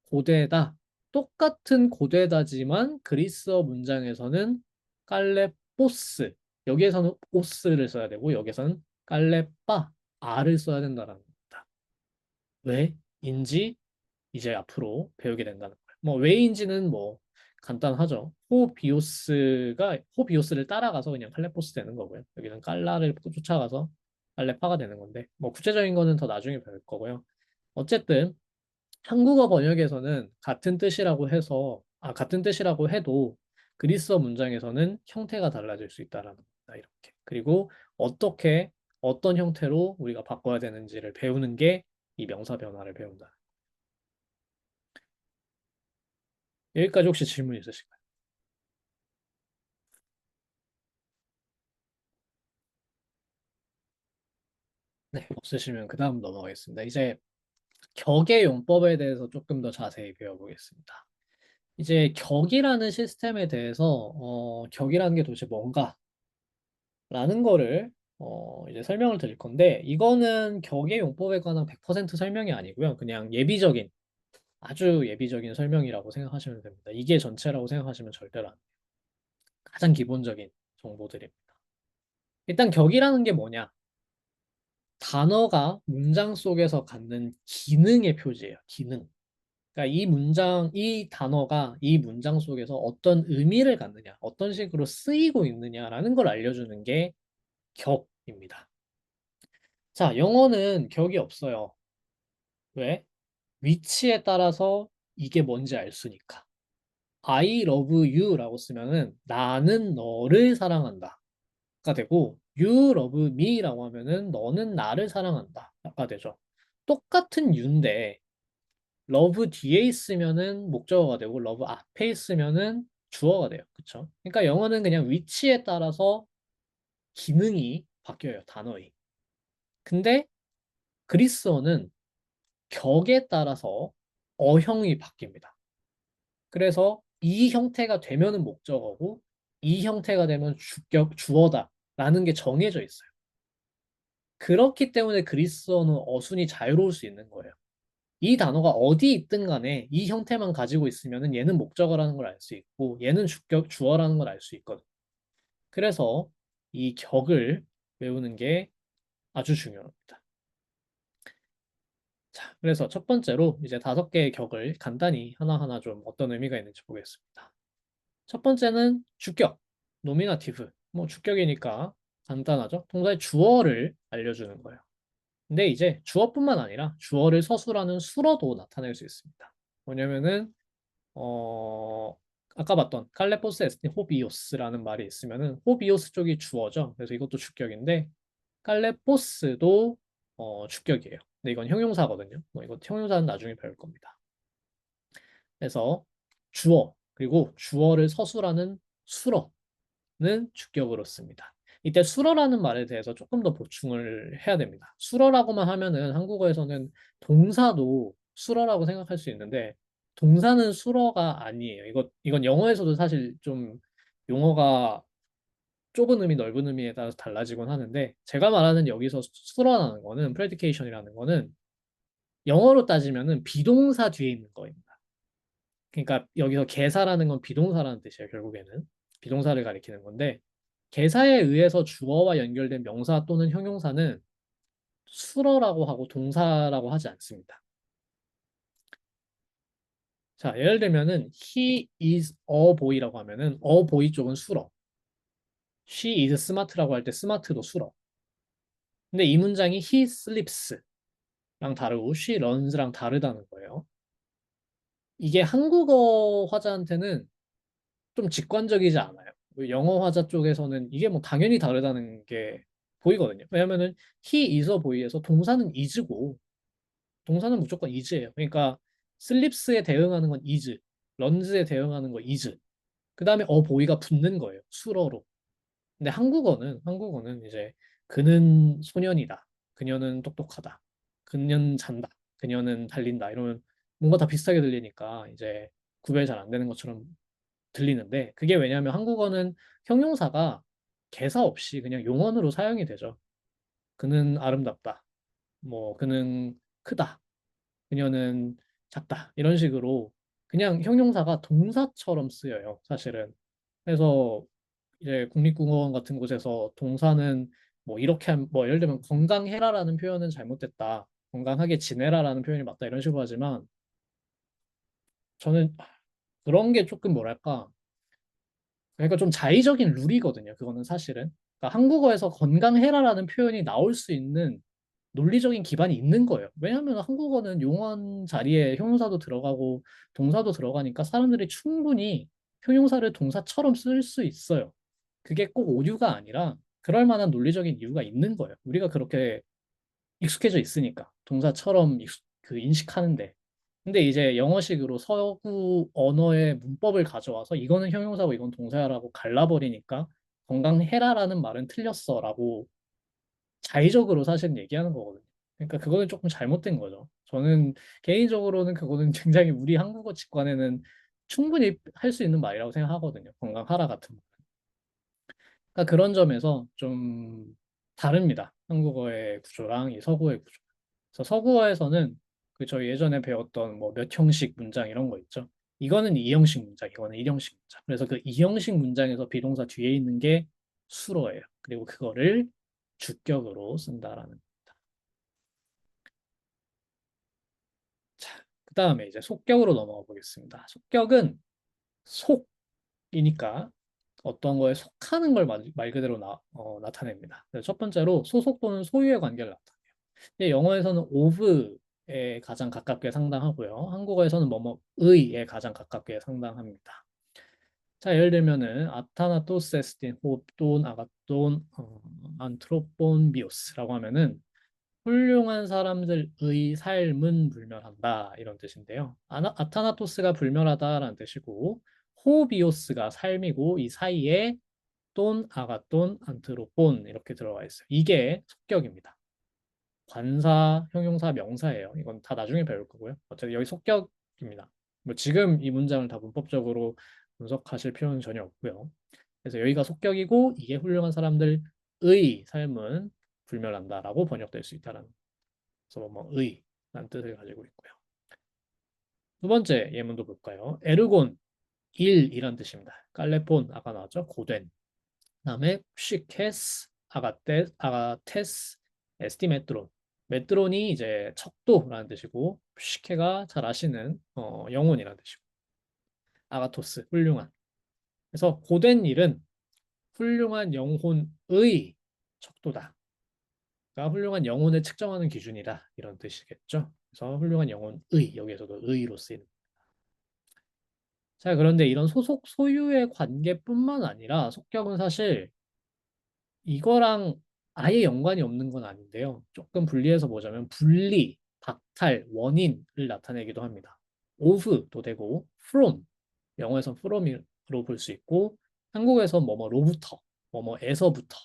고되다 똑같은 고되다지만 그리스어 문장에서는 칼레포스 여기에서는 오스를 써야 되고 여기서는 칼레파 아를 써야 된다는 겁니다. 왜인지 이제 앞으로 배우게 된다는 거예요. 뭐 왜인지는 뭐 간단하죠. 호비오스를 따라가서 그냥 칼레포스 되는 거고요. 여기는 깔라를 쫓아가서 칼레파가 되는 건데 뭐 구체적인 거는 더 나중에 배울 거고요. 어쨌든 한국어 번역에서는 같은 뜻이라고 해도 그리스어 문장에서는 형태가 달라질 수 있다라는 겁니다. 이렇게. 그리고 어떤 형태로 우리가 바꿔야 되는지를 배우는 게 이 명사 변화를 배운다. 여기까지 혹시 질문 있으실까요? 네, 없으시면 그 다음 넘어가겠습니다. 이제 격의 용법에 대해서 조금 더 자세히 배워보겠습니다. 이제 격이라는 시스템에 대해서 격이라는 게 도대체 뭔가 라는 거를 이제 설명을 드릴 건데 이거는 격의 용법에 관한 100% 설명이 아니고요. 그냥 아주 예비적인 설명이라고 생각하시면 됩니다. 이게 전체라고 생각하시면 절대로 안 돼요. 가장 기본적인 정보들입니다. 일단 격이라는 게 뭐냐? 단어가 문장 속에서 갖는 기능의 표지예요. 기능. 그러니까 이 단어가 이 문장 속에서 어떤 의미를 갖느냐, 어떤 식으로 쓰이고 있느냐라는 걸 알려주는 게 격입니다. 자, 영어는 격이 없어요. 왜? 위치에 따라서 이게 뭔지 알 수니까. I love you라고 쓰면은 나는 너를 사랑한다. 가 되고 you love me라고 하면은 너는 나를 사랑한다가 되죠. 똑같은 you인데 love 뒤에 있으면은 목적어가 되고 love 앞에 있으면은 주어가 돼요. 그쵸? 그러니까 영어는 그냥 위치에 따라서 기능이 바뀌어요. 단어의. 근데 그리스어는 격에 따라서 어형이 바뀝니다. 그래서 이 형태가 되면은 목적어고 이 형태가 되면 주어다 라는 게 정해져 있어요. 그렇기 때문에 그리스어는 어순이 자유로울 수 있는 거예요. 이 단어가 어디 있든 간에 이 형태만 가지고 있으면은 얘는 목적어라는 걸 알 수 있고 얘는 주격, 주어라는 걸 알 수 있거든. 그래서 이 격을 외우는 게 아주 중요합니다. 자, 그래서 첫 번째로 이제 5개의 격을 간단히 하나하나 좀 어떤 의미가 있는지 보겠습니다. 첫 번째는 주격, 노미나티브. 뭐 주격이니까 간단하죠. 동사의 주어를 알려주는 거예요. 근데 이제 주어뿐만 아니라 주어를 서술하는 수어도 나타낼 수 있습니다. 뭐냐면은 아까 봤던 칼레포스 에스틴 호비오스라는 말이 있으면은 호비오스 쪽이 주어죠. 그래서 이것도 주격인데 칼레포스도 주격이에요. 근데 이건 형용사거든요. 뭐 이거 형용사는 나중에 배울 겁니다. 그래서 주어 그리고 주어를 서술하는 수어는 주격으로 씁니다. 이때 수어라는 말에 대해서 조금 더 보충을 해야 됩니다. 수어라고만 하면은 한국어에서는 동사도 수어라고 생각할 수 있는데 동사는 수어가 아니에요. 이건 영어에서도 사실 좀 용어가 좁은 의미, 넓은 의미에 따라서 달라지곤 하는데 제가 말하는 여기서 수어라는 거는 predication이라는 거는 영어로 따지면은 비동사 뒤에 있는 거입니다. 그러니까 여기서 개사라는 건 비동사라는 뜻이에요. 결국에는 비동사를 가리키는 건데 개사에 의해서 주어와 연결된 명사 또는 형용사는 수어라고 하고 동사라고 하지 않습니다. 자, 예를 들면은 he is a boy라고 하면은 a boy 쪽은 수어. she is smart라고 할 때 smart도 수어. 근데 이 문장이 he sleeps랑 다르고 she runs랑 다르다는 거예요. 이게 한국어 화자한테는 좀 직관적이지 않아요. 영어 화자 쪽에서는 이게 뭐 당연히 다르다는 게 보이거든요. 왜냐면은 he is a boy에서 동사는 is고 동사는 무조건 is예요. 그러니까 슬립스에 대응하는 건 is, runs에 대응하는 거 is. 그 다음에 a boy가 붙는 거예요. 수어로. 근데 한국어는 이제 그는 소년이다. 그녀는 똑똑하다. 그녀는 잔다. 그녀는 달린다. 이러면 뭔가 다 비슷하게 들리니까 이제 구별 잘 안 되는 것처럼 들리는데 그게 왜냐하면 한국어는 형용사가 개사 없이 그냥 용언으로 사용이 되죠. 그는 아름답다. 뭐 그는 크다. 그녀는 작다. 이런 식으로 그냥 형용사가 동사처럼 쓰여요. 사실은. 그래서 이제 국립국어원 같은 곳에서 동사는 뭐 이렇게 뭐 예를 들면 건강해라라는 표현은 잘못됐다. 건강하게 지내라라는 표현이 맞다. 이런 식으로 하지만 저는 그런 게 조금 뭐랄까 그러니까 좀 자의적인 룰이거든요. 그거는 사실은. 그러니까 한국어에서 건강해라라는 표현이 나올 수 있는 논리적인 기반이 있는 거예요. 왜냐하면 한국어는 용언 자리에 형용사도 들어가고 동사도 들어가니까 사람들이 충분히 형용사를 동사처럼 쓸 수 있어요. 그게 꼭 오류가 아니라 그럴 만한 논리적인 이유가 있는 거예요. 우리가 그렇게 익숙해져 있으니까 동사처럼 그 인식하는데 근데 이제 영어식으로 서구 언어의 문법을 가져와서 이거는 형용사고 이건 동사야라고 갈라버리니까 건강해라라는 말은 틀렸어라고 자의적으로 사실 얘기하는 거거든요. 그러니까 그거는 조금 잘못된 거죠. 저는 개인적으로는 그거는 굉장히 우리 한국어 직관에는 충분히 할 수 있는 말이라고 생각하거든요. 건강하라 같은 거. 그러니까 그런 점에서 좀 다릅니다. 한국어의 구조랑 이 서구의 구조. 그래서 서구어에서는 그 저희 예전에 배웠던 뭐 몇 형식 문장 이런 거 있죠. 이거는 이형식 문장, 이거는 일형식 문장. 그래서 그 이형식 문장에서 비동사 뒤에 있는 게 수어예요. 그리고 그거를 주격으로 쓴다라는 겁니다. 자, 그 다음에 이제 속격으로 넘어가 보겠습니다. 속격은 속이니까 어떤 거에 속하는 걸 말 그대로 나타냅니다. 그래서 첫 번째로 소속 또는 소유의 관계를 나타내요. 근데 영어에서는 of에 가장 가깝게 상당하고요. 한국어에서는 뭐뭐의에 가장 가깝게 상당합니다. 자, 예를 들면은 아타나토스 에스틴 호돈 아가돈 안트로폰 비오스라고 하면은 훌륭한 사람들의 삶은 불멸한다 이런 뜻인데요. 아타나토스가 불멸하다라는 뜻이고 호비오스가 삶이고 이 사이에 돈, 아가돈, 안트로폰 이렇게 들어가 있어요. 이게 속격입니다. 관사, 형용사, 명사예요. 이건 다 나중에 배울 거고요. 어차피 여기 속격입니다. 뭐 지금 이 문장을 다 문법적으로 분석하실 필요는 전혀 없고요. 그래서 여기가 속격이고 이게 훌륭한 사람들 영혼의 삶은 불멸한다라고 번역될 수 있다라는, 그래서 뭐의라는 뜻을 가지고 있고요. 두 번째 예문도 볼까요? 에르곤 일이란 뜻입니다. 깔레폰 아까 나왔죠? 고된. 그다음에 시케스 아가테스 에스티메트론. 메트론이 이제 척도라는 뜻이고 시케가 잘 아시는 영혼이라는 뜻이고 아가토스 훌륭한. 그래서 고된 일은 훌륭한 영혼의 척도다. 그러니까 훌륭한 영혼을 측정하는 기준이다 이런 뜻이겠죠. 그래서 훌륭한 영혼의 여기에서도 의로 쓰이는. 자, 그런데 이런 소속 소유의 관계뿐만 아니라 속격은 사실 이거랑 아예 연관이 없는 건 아닌데요. 조금 분리해서 보자면 분리, 박탈, 원인을 나타내기도 합니다. of도 되고 from, 영어에서 from으로 볼 수 있고 한국에서 뭐뭐로부터, 뭐뭐에서부터.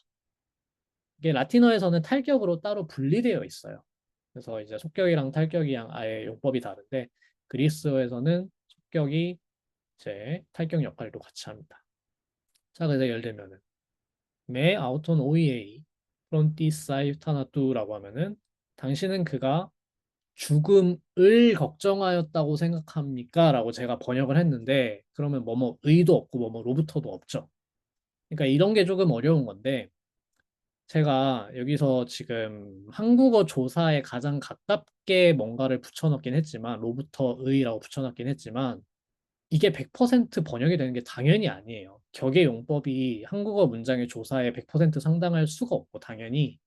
이게 라틴어에서는 탈격으로 따로 분리되어 있어요. 그래서 이제 속격이랑 탈격이랑 아예 용법이 다른데 그리스어에서는 속격이 이제 탈격 역할도 같이 합니다. 자, 그래서 예를 들면은 me auton oiei fronti sai tanatu라고 하면은 당신은 그가 죽음을 걱정하였다고 생각합니까? 라고 제가 번역을 했는데 그러면 뭐뭐 의도 없고 뭐뭐로부터도 없죠. 그러니까 이런 게 조금 어려운 건데 제가 여기서 지금 한국어 조사에 가장 가깝게 뭔가를 붙여넣긴 했지만 로부터 의라고 붙여넣긴 했지만 이게 100% 번역이 되는 게 당연히 아니에요. 격의 용법이 한국어 문장의 조사에 100% 상당할 수가 없고 당연히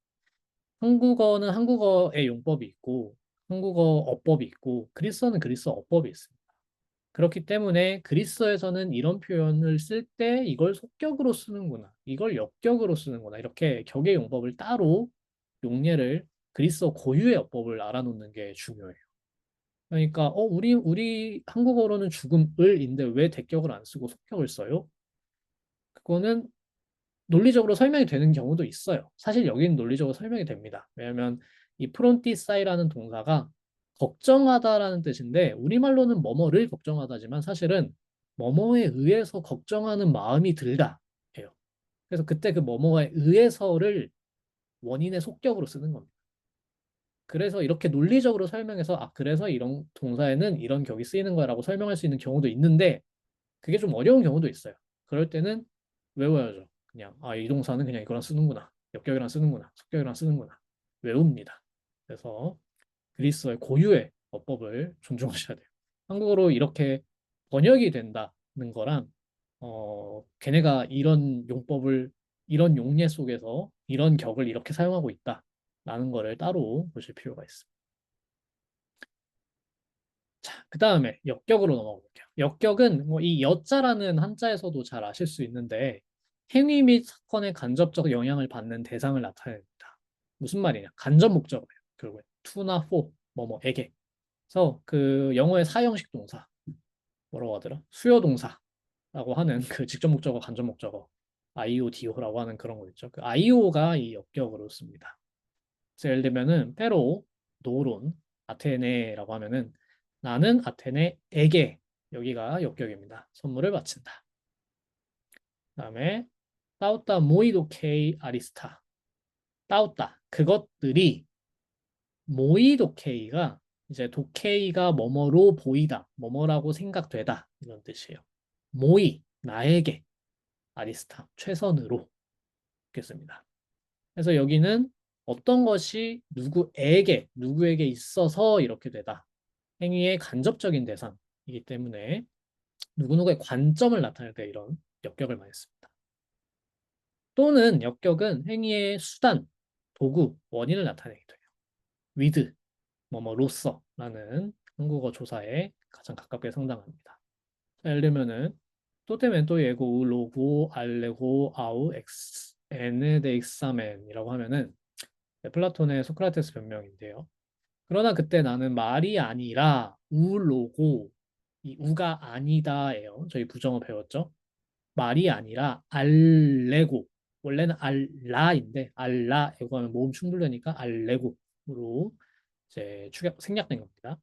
한국어는 한국어의 용법이 있고 한국어 어법이 있고 그리스어는 그리스어 어법이 있습니다. 그렇기 때문에 그리스어에서는 이런 표현을 쓸 때 이걸 속격으로 쓰는구나, 이걸 역격으로 쓰는구나 이렇게 격의 용법을 따로 용례를 그리스어 고유의 어법을 알아놓는 게 중요해요. 그러니까 우리 한국어로는 죽음을인데 왜 대격을 안 쓰고 속격을 써요? 그거는 논리적으로 설명이 되는 경우도 있어요. 사실 여기는 논리적으로 설명이 됩니다. 왜냐하면 이 프론티사이라는 동사가 걱정하다라는 뜻인데 우리말로는 뭐뭐를 걱정하다지만 사실은 뭐뭐에 의해서 걱정하는 마음이 들다예요. 그래서 그때 그 뭐뭐에 의해서를 원인의 속격으로 쓰는 겁니다. 그래서 이렇게 논리적으로 설명해서 그래서 이런 동사에는 이런 격이 쓰이는 거라고 설명할 수 있는 경우도 있는데 그게 좀 어려운 경우도 있어요. 그럴 때는 외워야죠. 그냥 이 동사는 그냥 이거랑 쓰는구나. 역격이랑 쓰는구나. 속격이랑 쓰는구나. 외웁니다. 그래서 그리스어의 고유의 어법을 존중하셔야 돼요. 한국어로 이렇게 번역이 된다는 거랑 걔네가 이런 용법을 이런 용례 속에서 이런 격을 이렇게 사용하고 있다라는 거를 따로 보실 필요가 있습니다. 자, 그 다음에 역격으로 넘어가 볼게요. 역격은 이 여자라는 한자에서도 잘 아실 수 있는데 행위 및 사건에 간접적 영향을 받는 대상을 나타냅니다. 무슨 말이냐? 간접 목적어예요. 결국에 to나 for 뭐뭐에게. 그래서 그 영어의 사형식 동사 뭐라고 하더라? 수요 동사라고 하는 그 직접 목적어, 간접 목적어 IODO라고 하는 그런 거 있죠. 그 IO가 이 역격으로 씁니다. 그래서 예를 들면은 페로, 노론, 아테네라고 하면은 나는 아테네에게 여기가 역격입니다. 선물을 바친다. 그다음에 따우따 모이도 케이 아리스타. 따우따 그것들이 모이도 케이가 이제 도케이가 뭐뭐로 보이다, 뭐뭐라고 생각되다 이런 뜻이에요. 모이 나에게 아리스타 최선으로 있겠습니다. 그래서 여기는 어떤 것이 누구에게 있어서 이렇게 되다. 행위의 간접적인 대상이기 때문에 누구누구의 관점을 나타낼 때 이런 역격을 많이 씁니다. 또는 역격은 행위의 수단, 도구, 원인을 나타내기도 해요. with, 뭐뭐로서라는 한국어 조사에 가장 가깝게 상당합니다. 자, 예를 들면은 또테멘또 예고 로고 알레고 아우 엑스 에네 데 익사멘이라고 하면은 플라톤의 소크라테스 변명인데요. 그러나 그때 나는 말이 아니라 우로고 이 우가 아니다예요. 저희 부정어 배웠죠. 말이 아니라 알레고 원래는 알라인데 알라에고 하면 모음 충돌되니까 알레고로 이제 생략된 겁니다.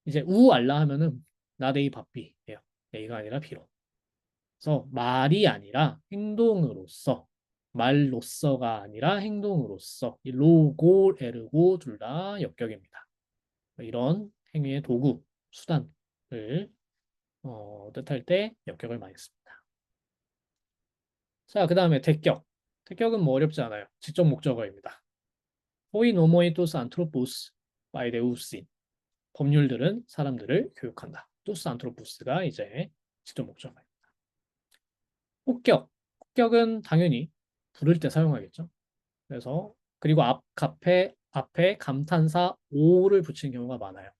이제 우알라 하면은 나데이 바삐예요. A가 아니라 B로. 그래서 말이 아니라 행동으로서 말로서가 아니라 행동으로서 이 로고, 에르고 둘 다 역격입니다. 이런 행위의 도구, 수단을 뜻할 때 역격을 많이 씁니다. 자, 그 다음에 대격. 대격은 뭐 어렵지 않아요. 직접 목적어입니다. 호이 노모이 투스 안트로푸스 바이데우신. 법률들은 사람들을 교육한다. 투스 안트로푸스가 이제 직접 목적어입니다. 혹격. 혹격은 당연히 부를 때 사용하겠죠. 그래서 그리고 앞에 감탄사 오를 붙이는 경우가 많아요.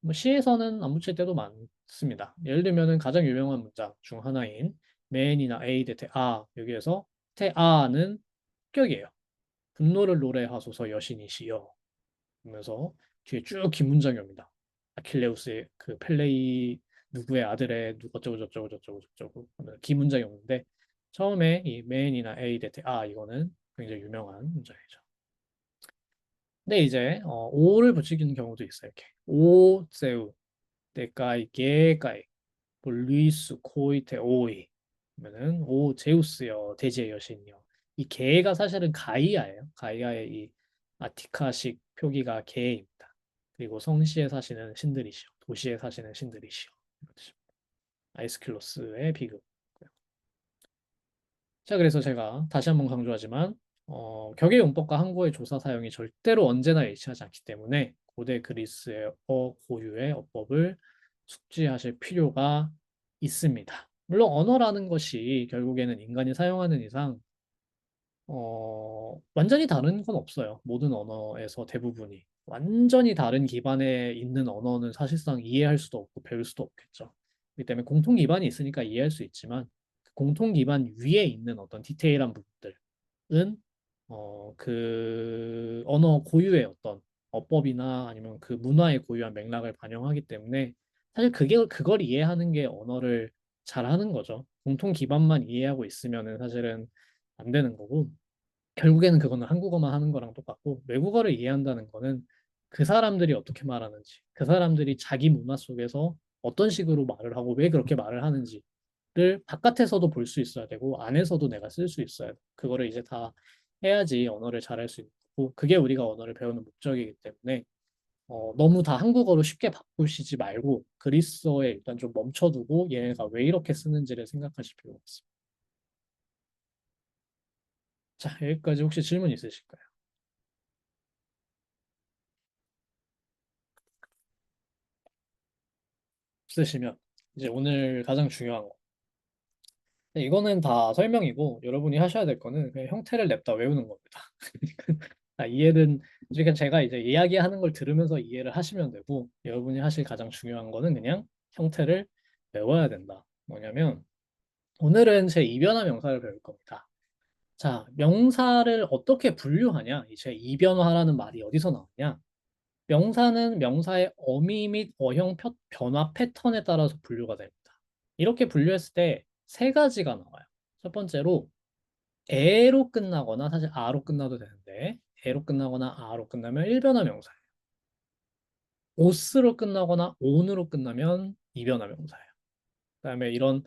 뭐 시에서는 안 붙일 때도 많습니다. 예를 들면은 가장 유명한 문장 중 하나인 맨이나 에이 대테 아 여기에서 테아는 합격이에요. 분노를 노래하소서 여신이시여. 그러면서 뒤에 쭉 긴 문장이 옵니다. 아킬레우스의 그 펠레이 누구의 아들의 누구 어쩌고 저쩌고 저쩌고 저쩌고 하면 긴 문장이 오는데 처음에 이 맨이나 에이 대테 아 이거는 굉장히 유명한 문장이죠. 근데 이제 오를 붙이는 경우도 있어요. 이렇게 오 세우 때까이 게까이 볼리스 코이테 오이 그러면은 오 제우스여 대지의 여신이여 이 게가 사실은 가이아예요. 가이아의 이 아티카식 표기가 게입니다. 그리고 성시에 사시는 신들이시여 도시에 사시는 신들이시여 아이스킬로스의 비극. 자 그래서 제가 다시 한번 강조하지만 격의 용법과 한국어의 조사 사용이 절대로 언제나 일치하지 않기 때문에 고대 그리스의 고유의 어법을 숙지하실 필요가 있습니다. 물론 언어라는 것이 결국에는 인간이 사용하는 이상 완전히 다른 건 없어요. 모든 언어에서 대부분이 완전히 다른 기반에 있는 언어는 사실상 이해할 수도 없고 배울 수도 없겠죠. 그렇기 때문에 공통 기반이 있으니까 이해할 수 있지만 그 공통 기반 위에 있는 어떤 디테일한 부분들은 그 언어 고유의 어떤 어법이나 아니면 그 문화의 고유한 맥락을 반영하기 때문에 사실 그걸 이해하는 게 언어를 잘하는 거죠. 공통 기반만 이해하고 있으면은 사실은 안 되는 거고 결국에는 그거는 한국어만 하는 거랑 똑같고 외국어를 이해한다는 거는 그 사람들이 어떻게 말하는지 그 사람들이 자기 문화 속에서 어떤 식으로 말을 하고 왜 그렇게 말을 하는지를 바깥에서도 볼 수 있어야 되고 안에서도 내가 쓸 수 있어야 돼. 그거를 이제 다 해야지 언어를 잘할 수 있고 그게 우리가 언어를 배우는 목적이기 때문에 너무 다 한국어로 쉽게 바꾸시지 말고 그리스어에 일단 좀 멈춰두고 얘네가 왜 이렇게 쓰는지를 생각하실 필요가 있습니다. 자, 여기까지 혹시 질문 있으실까요? 없으시면 이제 오늘 가장 중요한 거. 이거는 다 설명이고 여러분이 하셔야 될 거는 그냥 형태를 냅다 외우는 겁니다. 이해는 그러니까 제가 이제 이야기하는 걸 들으면서 이해를 하시면 되고 여러분이 하실 가장 중요한 거는 그냥 형태를 외워야 된다. 뭐냐면 오늘은 제 이변화 명사를 배울 겁니다. 자, 명사를 어떻게 분류하냐? 제 이변화라는 말이 어디서 나오냐? 명사는 명사의 어미 및 어형 변화 패턴에 따라서 분류가 됩니다. 이렇게 분류했을 때 세 가지가 나와요. 첫 번째로 에로 끝나거나 사실 아로 끝나도 되는데 에로 끝나거나 아로 끝나면 일변화 명사예요. 오스로 끝나거나 온으로 끝나면 이변화 명사예요. 그다음에 이런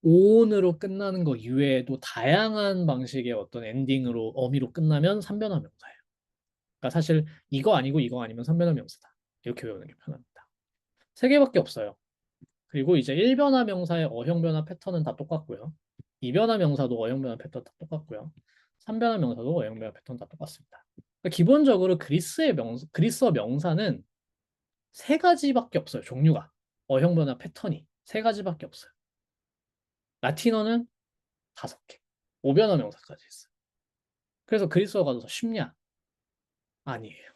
온으로 끝나는 거 이외에도 다양한 방식의 어떤 엔딩으로 어미로 끝나면 삼변화 명사예요. 그러니까 사실 이거 아니고 이거 아니면 삼변화 명사다. 이렇게 외우는 게 편합니다. 세 개밖에 없어요. 그리고 이제 일변화 명사의 어형변화 패턴은 다 똑같고요. 이변화 명사도 어형변화 패턴 다 똑같고요. 삼변화 명사도 어형변화 패턴 다 똑같습니다. 그러니까 기본적으로 그리스어 명사는 세 가지밖에 없어요. 종류가. 어형변화 패턴이 세 가지밖에 없어요. 라틴어는 5개. 오변화 명사까지 있어요. 그래서 그리스어가 더 쉽냐? 아니에요.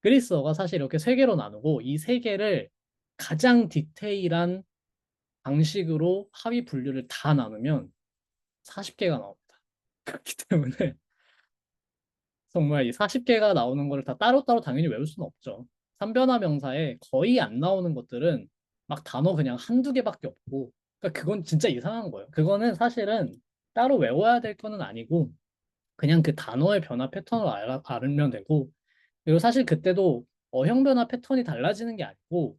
그리스어가 사실 이렇게 세 개로 나누고 이 세 개를 가장 디테일한 방식으로 합의 분류를 다 나누면 40개가 나옵니다. 그렇기 때문에 정말 이 40개가 나오는 거를 다 따로따로 당연히 외울 수는 없죠. 삼변화 명사에 거의 안 나오는 것들은 막 단어 그냥 한두 개밖에 없고 그러니까 그건 진짜 이상한 거예요. 그거는 사실은 따로 외워야 될 거는 아니고 그냥 그 단어의 변화 패턴을 알면 되고 그리고 사실 그때도 어형 변화 패턴이 달라지는 게 아니고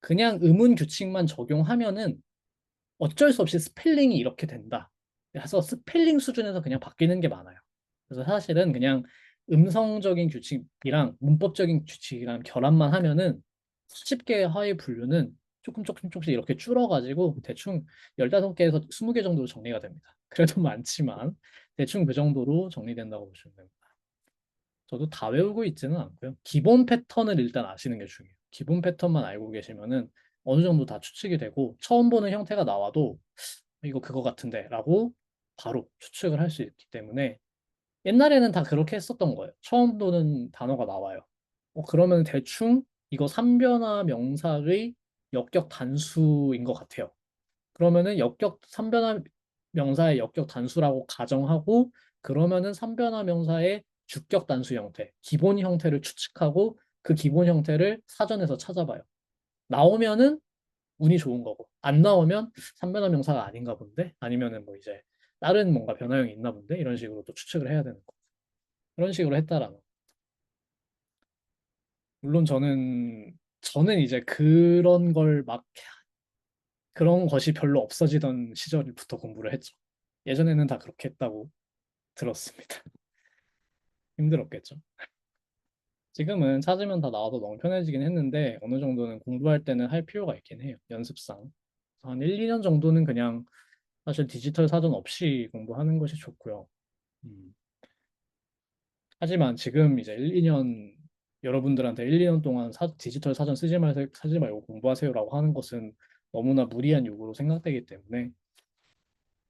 그냥 음운 규칙만 적용하면은 어쩔 수 없이 스펠링이 이렇게 된다. 그래서 스펠링 수준에서 그냥 바뀌는 게 많아요. 그래서 사실은 그냥 음성적인 규칙이랑 문법적인 규칙이랑 결합만 하면은 수십 개의 하위 분류는 조금씩 이렇게 줄어가지고 대충 15개에서 20개 정도로 정리가 됩니다. 그래도 많지만 대충 그 정도로 정리된다고 보시면 됩니다. 저도 다 외우고 있지는 않고요. 기본 패턴을 일단 아시는 게 중요해요. 기본 패턴만 알고 계시면은 어느 정도 다 추측이 되고 처음 보는 형태가 나와도 이거 그거 같은데 라고 바로 추측을 할 수 있기 때문에 옛날에는 다 그렇게 했었던 거예요. 처음 보는 단어가 나와요. 그러면 대충 이거 삼변화 명사의 역격 단수인 것 같아요. 그러면은 역격 삼변화 명사의 역격 단수라고 가정하고 그러면은 삼변화 명사의 주격 단수 형태, 기본 형태를 추측하고 그 기본 형태를 사전에서 찾아봐요. 나오면은 운이 좋은 거고 안 나오면 삼변화 명사가 아닌가 본데 아니면은 뭐 이제 다른 뭔가 변화형이 있나 본데 이런 식으로 또 추측을 해야 되는 거. 그런 식으로 했다라는 거. 물론 저는 이제 그런 걸 막 그런 것이 별로 없어지던 시절부터 공부를 했죠. 예전에는 다 그렇게 했다고 들었습니다. 힘들었겠죠. 지금은 찾으면 다 나와서 너무 편해지긴 했는데 어느 정도는 공부할 때는 할 필요가 있긴 해요. 연습상. 한 1, 2년 정도는 그냥 사실 디지털 사전 없이 공부하는 것이 좋고요. 음. 하지만 지금 이제 1, 2년 여러분들한테 1, 2년 동안 디지털 사전 쓰지 말고 공부하세요라고 하는 것은 너무나 무리한 요구로 생각되기 때문에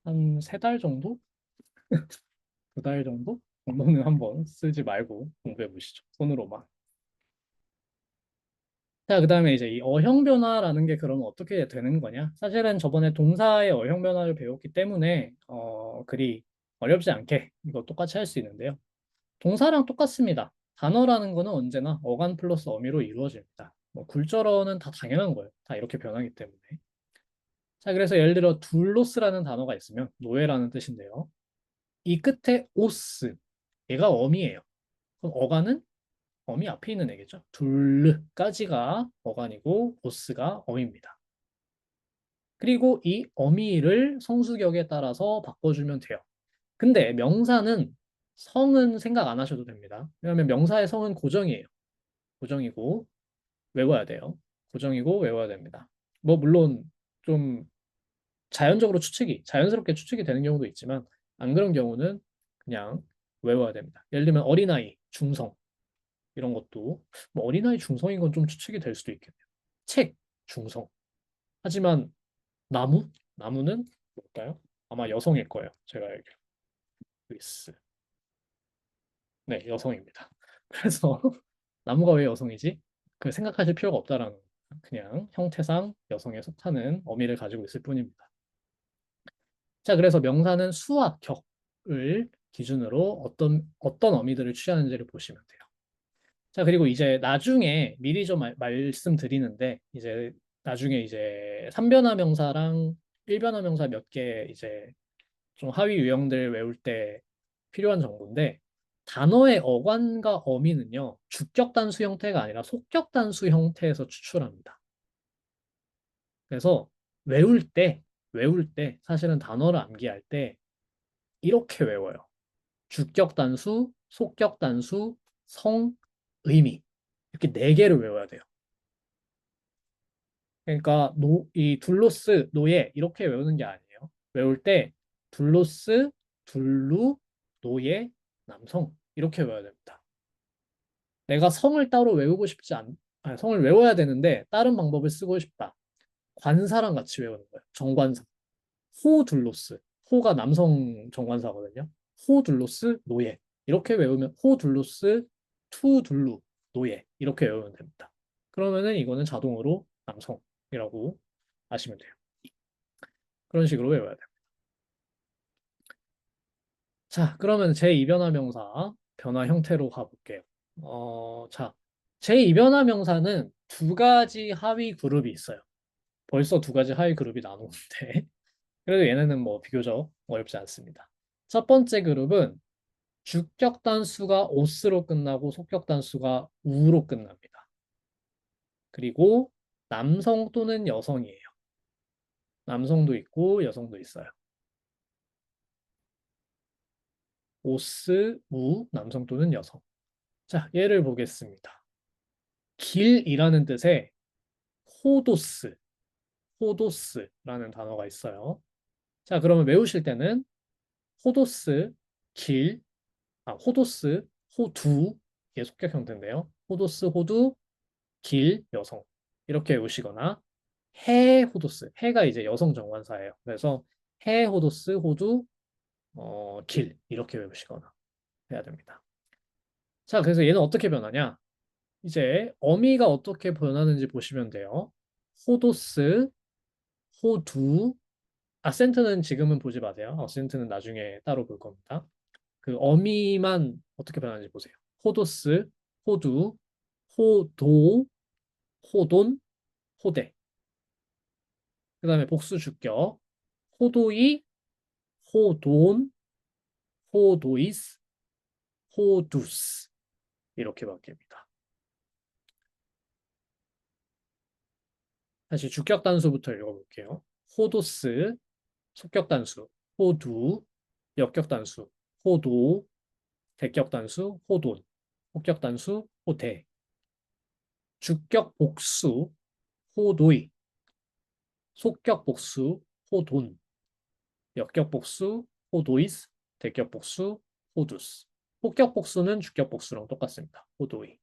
한 3달 정도? 2달 정도? 정도는 한번 쓰지 말고 공부해 보시죠. 손으로만. 자, 그 다음에 이제 이 어형 변화라는 게 그러면 어떻게 되는 거냐? 사실은 저번에 동사의 어형 변화를 배웠기 때문에 그리 어렵지 않게 이거 똑같이 할 수 있는데요. 동사랑 똑같습니다. 단어라는 거는 언제나 어간 플러스 어미로 이루어집니다. 뭐 굴절어는 다 당연한 거예요. 다 이렇게 변하기 때문에. 자, 그래서 예를 들어 둘로스라는 단어가 있으면 노예라는 뜻인데요. 이 끝에 오스, 얘가 어미예요. 그럼 어간은 어미 앞에 있는 애겠죠. 둘까지가 어간이고 오스가 어미입니다. 그리고 이 어미를 성수격에 따라서 바꿔주면 돼요. 근데 명사는 성은 생각 안 하셔도 됩니다. 왜냐하면 명사의 성은 고정이에요. 고정이고 외워야 돼요. 고정이고 외워야 됩니다. 뭐 물론 좀 자연스럽게 추측이 되는 경우도 있지만 안 그런 경우는 그냥 외워야 됩니다. 예를 들면 어린아이, 중성 이런 것도 뭐 어린아이 중성인 건 좀 추측이 될 수도 있겠네요. 책, 중성. 하지만 나무는 뭘까요? 아마 여성일 거예요. 제가 알기로. 그리스. 네, 여성입니다. 그래서 나무가 왜 여성이지? 그 생각하실 필요가 없다라는 거예요. 그냥 형태상 여성에 속하는 어미를 가지고 있을 뿐입니다. 자, 그래서 명사는 수와 격을 기준으로 어떤 어미들을 취하는지를 보시면 돼요. 자, 그리고 이제 나중에 미리 좀 말씀드리는데 이제 나중에 이제 3변화 명사랑 1변화 명사 몇 개 이제 좀 하위 유형들 외울 때 필요한 정보인데 단어의 어관과 어미는요 주격 단수 형태가 아니라 속격 단수 형태에서 추출합니다. 그래서 외울 때 사실은 단어를 암기할 때 이렇게 외워요. 주격 단수, 속격 단수, 성, 의미 이렇게 4개를 외워야 돼요. 그러니까 이 둘로스, 노예 이렇게 외우는 게 아니에요. 외울 때 둘로스, 둘루, 노예, 남성 이렇게 외워야 됩니다. 내가 성을 따로 외우고 싶지 성을 외워야 되는데 다른 방법을 쓰고 싶다. 관사랑 같이 외우는 거예요. 정관사. 호둘로스. 호가 남성 정관사거든요. 호둘로스, 노예. 이렇게 외우면 호둘로스, 투둘루, 노예. 이렇게 외우면 됩니다. 그러면은 이거는 자동으로 남성이라고 아시면 돼요. 그런 식으로 외워야 돼요. 자, 그러면 제2변화 명사 변화 형태로 가볼게요. 자, 제2변화 명사는 2가지 하위 그룹이 있어요. 벌써 2가지 하위 그룹이 나누는데 그래도 얘네는 뭐 비교적 어렵지 않습니다. 첫 번째 그룹은 주격 단수가 오스로 끝나고 속격 단수가 우로 끝납니다. 그리고 남성 또는 여성이에요. 남성도 있고 여성도 있어요. 오스, 우, 남성 또는 여성. 자, 예를 보겠습니다. 길이라는 뜻의 호도스, 호도스라는 단어가 있어요. 자, 그러면 외우실 때는 호도스, 길, 호도스, 호두, 이게 속격 형태인데요. 호도스, 호두, 길, 여성. 이렇게 외우시거나 해 호도스, 해가 이제 여성 정관사예요. 그래서 해 호도스, 호두, 길 이렇게 외우시거나 해야 됩니다. 자, 그래서 얘는 어떻게 변하냐? 이제 어미가 어떻게 변하는지 보시면 돼요. 호도스, 호두, 아센트는 지금은 보지 마세요. 아센트는 나중에 따로 볼 겁니다. 그 어미만 어떻게 변하는지 보세요. 호도스, 호두, 호도, 호돈, 호대. 그 다음에 복수 주격. 호도이, 호돈, 호도이스, 호두스. 이렇게 바뀝니다. 다시 주격 단수부터 읽어볼게요. 호도스, 속격 단수, 호두, 역격 단수, 호도, 대격 단수, 호돈, 혹격 단수, 호대, 주격 복수, 호도이, 속격 복수, 호돈, 역격 복수, 호도이스, 대격 복수, 호두스. 혹격 복수는 주격 복수랑 똑같습니다. 호도이.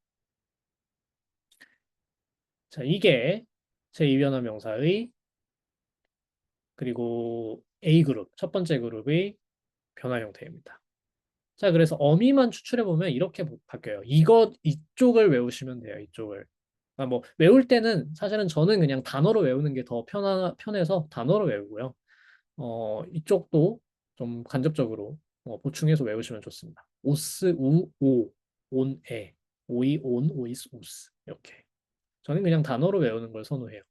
자, 이게 제2변화 명사의 그리고 A그룹, 첫 번째 그룹의 변화 형태입니다. 자, 그래서 어미만 추출해 보면 이렇게 바뀌어요. 이쪽을 외우시면 돼요. 이쪽을. 뭐 외울 때는 사실은 저는 그냥 단어로 외우는 게 더 편해서 단어로 외우고요. 이쪽도 좀 간접적으로 보충해서 외우시면 좋습니다. 오스, 우, 오, 온, 에, 오이, 온, 오이스, 우스 이렇게. 저는 그냥 단어로 외우는 걸 선호해요.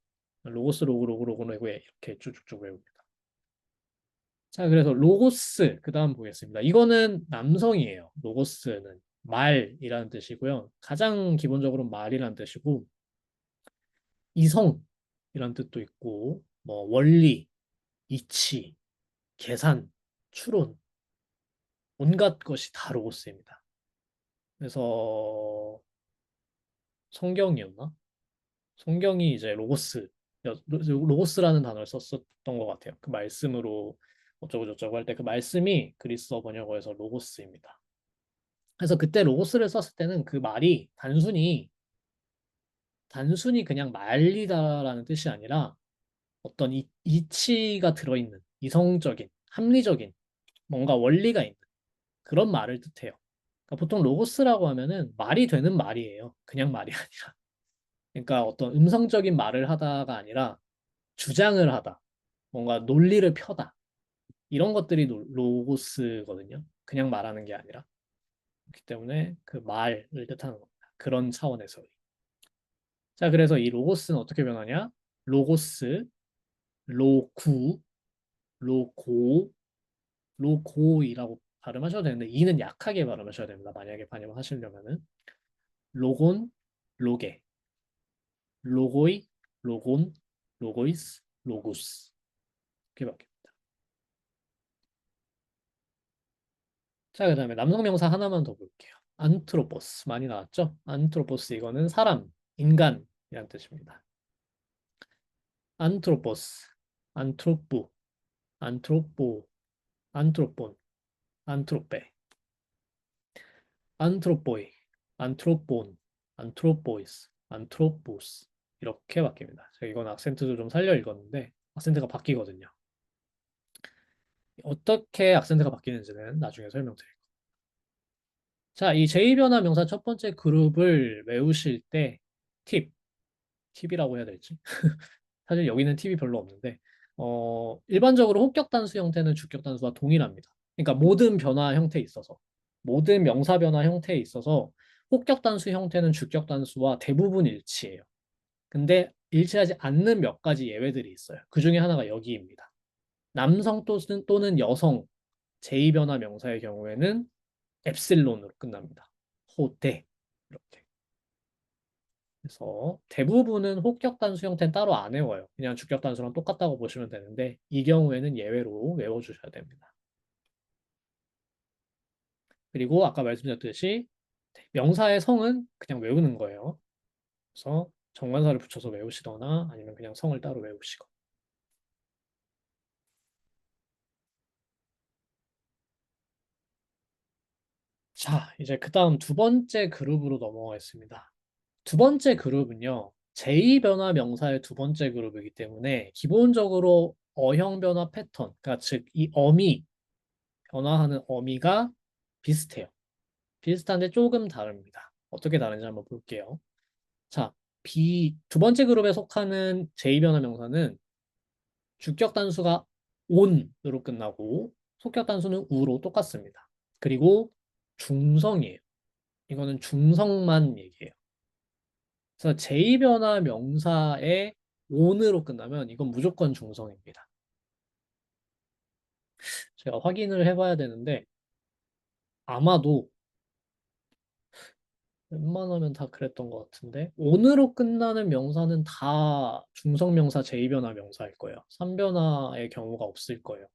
로고스, 로그, 로그, 로그, 로그 이렇게 쭉쭉쭉 외웁니다. 자, 그래서 로고스 그 다음 보겠습니다. 이거는 남성이에요. 로고스는 말이라는 뜻이고요. 가장 기본적으로 말이라는 뜻이고 이성이라는 뜻도 있고 뭐 원리, 이치, 계산, 추론 온갖 것이 다 로고스입니다. 그래서 성경이었나? 성경이 이제 로고스라는 단어를 썼었던 것 같아요. 그 말씀으로 어쩌고 저쩌고 할 때 그 말씀이 그리스어 번역어에서 로고스입니다. 그래서 그때 로고스를 썼을 때는 그 말이 단순히 그냥 말리다라는 뜻이 아니라 어떤 이치가 들어있는 이성적인, 합리적인 뭔가 원리가 있는 그런 말을 뜻해요. 그러니까 보통 로고스라고 하면은 말이 되는 말이에요. 그냥 말이 아니라. 그러니까 어떤 음성적인 말을 하다가 아니라 주장을 하다, 뭔가 논리를 펴다 이런 것들이 로고스거든요. 그냥 말하는 게 아니라. 그렇기 때문에 그 말을 뜻하는 겁니다. 그런 차원에서. 자, 그래서 이 로고스는 어떻게 변하냐? 로고스, 로구, 로고, 로고이라고 발음하셔도 되는데 이는 약하게 발음하셔야 됩니다. 만약에 발음을 하시려면은 로곤, 로게, 로고이, 로곤, 로고이스, 로구스 이렇게 바뀝니다. 자, 그 다음에 남성 명사 하나만 더 볼게요. 안트로포스 많이 나왔죠? 안트로포스 이거는 사람, 인간이란 뜻입니다. 안트로포스, 안트로푸, 안트로포, 안트로폰, 안트로페, 안트로포이, 안트로폰, 안트로포이스, 안트로포스 이렇게 바뀝니다. 제가 이건 악센트도 좀 살려 읽었는데 악센트가 바뀌거든요. 어떻게 악센트가 바뀌는지는 나중에 설명드릴게요. 자, 이 제2변화 명사 첫 번째 그룹을 외우실 때 팁이라고 해야 될지 사실 여기는 팁이 별로 없는데 일반적으로 혹격 단수 형태는 주격 단수와 동일합니다. 그러니까 모든 변화 형태에 있어서 모든 명사 변화 형태에 있어서 혹격 단수 형태는 주격 단수와 대부분 일치해요. 근데 일치하지 않는 몇 가지 예외들이 있어요. 그 중에 하나가 여기입니다. 남성 또는 여성 제2변화 명사의 경우에는 엡실론으로 끝납니다. 호대 이렇게. 그래서 대부분은 혹격 단수 형태는 따로 안 외워요. 그냥 주격 단수랑 똑같다고 보시면 되는데 이 경우에는 예외로 외워주셔야 됩니다. 그리고 아까 말씀드렸듯이 명사의 성은 그냥 외우는 거예요. 그래서 정관사를 붙여서 외우시거나 아니면 그냥 성을 따로 외우시고. 자, 이제 그 다음 두 번째 그룹으로 넘어가겠습니다. 두 번째 그룹은요, 제2변화 명사의 두 번째 그룹이기 때문에 기본적으로 어형 변화 패턴, 그러니까 즉 이 어미, 변화하는 어미가 비슷해요. 비슷한데 조금 다릅니다. 어떻게 다른지 한번 볼게요. 자, 두 번째 그룹에 속하는 제2변화 명사는 주격 단수가 on으로 끝나고 속격 단수는 u로 똑같습니다. 그리고 중성이에요. 이거는 중성만 얘기해요. 그래서 제2변화 명사에 on으로 끝나면 이건 무조건 중성입니다. 제가 확인을 해봐야 되는데 아마도 웬만하면 다 그랬던 것 같은데 on으로 끝나는 명사는 다 중성명사 제2변화 명사일 거예요. 3변화의 경우가 없을 거예요.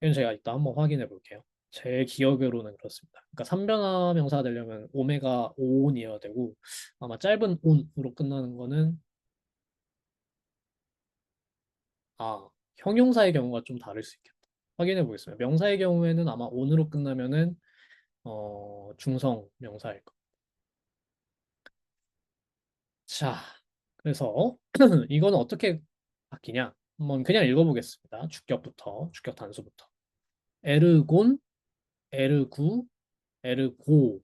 이건 제가 이따 한번 확인해 볼게요. 제 기억으로는 그렇습니다. 그러니까 3변화 명사가 되려면 오메가 오온이어야 되고 아마 짧은 온으로 끝나는 거는 형용사의 경우가 좀 다를 수 있겠다. 확인해 보겠습니다. 명사의 경우에는 아마 온으로 끝나면은 중성 명사일 거. 자, 그래서 이건 어떻게 바뀌냐? 한번 그냥 읽어보겠습니다. 주격 단수부터. 에르곤, 에르구, 에르고,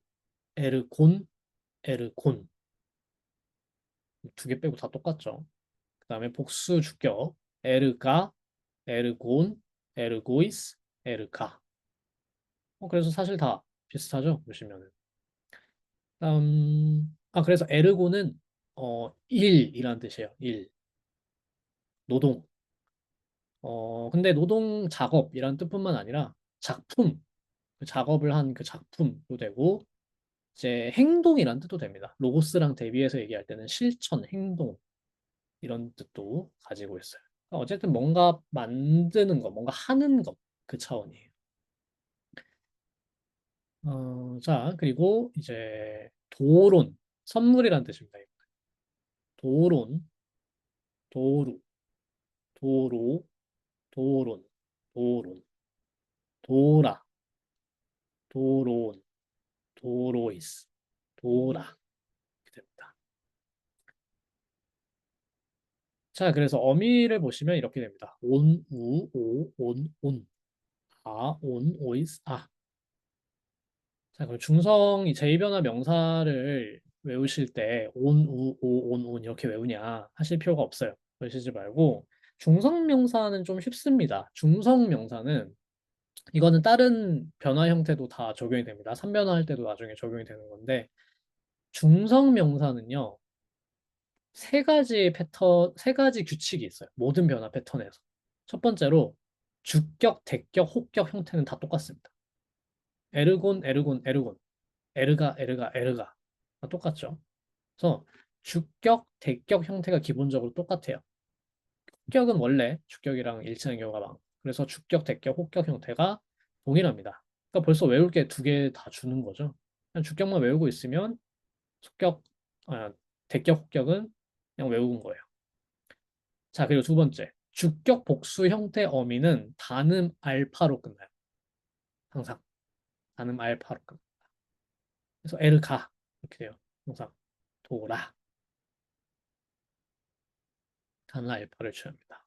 에르곤, 에르곤. 두 개 빼고 다 똑같죠. 그 다음에 복수 주격. 에르가, 에르곤, 에르고이스, 에르가. 그래서 사실 다 비슷하죠. 보시면은. 그래서 에르고는 일이라는 뜻이에요. 일. 노동. 근데 노동 작업이라는 뜻뿐만 아니라 작품, 그 작업을 한 그 작품도 되고 이제 행동이란 뜻도 됩니다. 로고스랑 대비해서 얘기할 때는 실천, 행동 이런 뜻도 가지고 있어요. 어쨌든 뭔가 만드는 것, 뭔가 하는 것, 그 차원이에요. 자, 그리고 이제 도론, 선물이란 뜻입니다. 도론, 도루, 도로, 도론, 도론, 도라, 도론, 도로이스, 도라 이렇게 됩니다. 자, 그래서 어미를 보시면 이렇게 됩니다. 온, 우, 오, 온, 온, 온, 오이스, 자, 그럼 중성이 제2변화 명사를 외우실 때 온, 우, 오, 온, 온 이렇게 외우냐 하실 필요가 없어요. 그러시지 말고 중성 명사는 좀 쉽습니다. 중성 명사는 이거는 다른 변화 형태도 다 적용이 됩니다. 3변화 할 때도 나중에 적용이 되는 건데 중성 명사는요. 세 가지 규칙이 있어요. 모든 변화 패턴에서. 첫 번째로 주격, 대격, 혹격 형태는 다 똑같습니다. 에르곤, 에르곤, 에르곤. 에르가, 에르가, 에르가. 다 똑같죠. 그래서 주격, 대격 형태가 기본적으로 똑같아요. 혹격은 원래 주격이랑 일치하는 경우가 많고 그래서 주격, 대격, 혹격 형태가 동일합니다. 그러니까 벌써 외울 게 두 개 다 주는 거죠. 그냥 주격만 외우고 있으면 속격, 대격, 혹격은 그냥 외운 거예요. 자, 그리고 두 번째. 주격 복수 형태 어미는 단음 알파로 끝나요. 항상. 단음 알파로 끝나요. 그래서 에르가 이렇게 돼요. 항상. 도라. 단음 알파를 취합니다.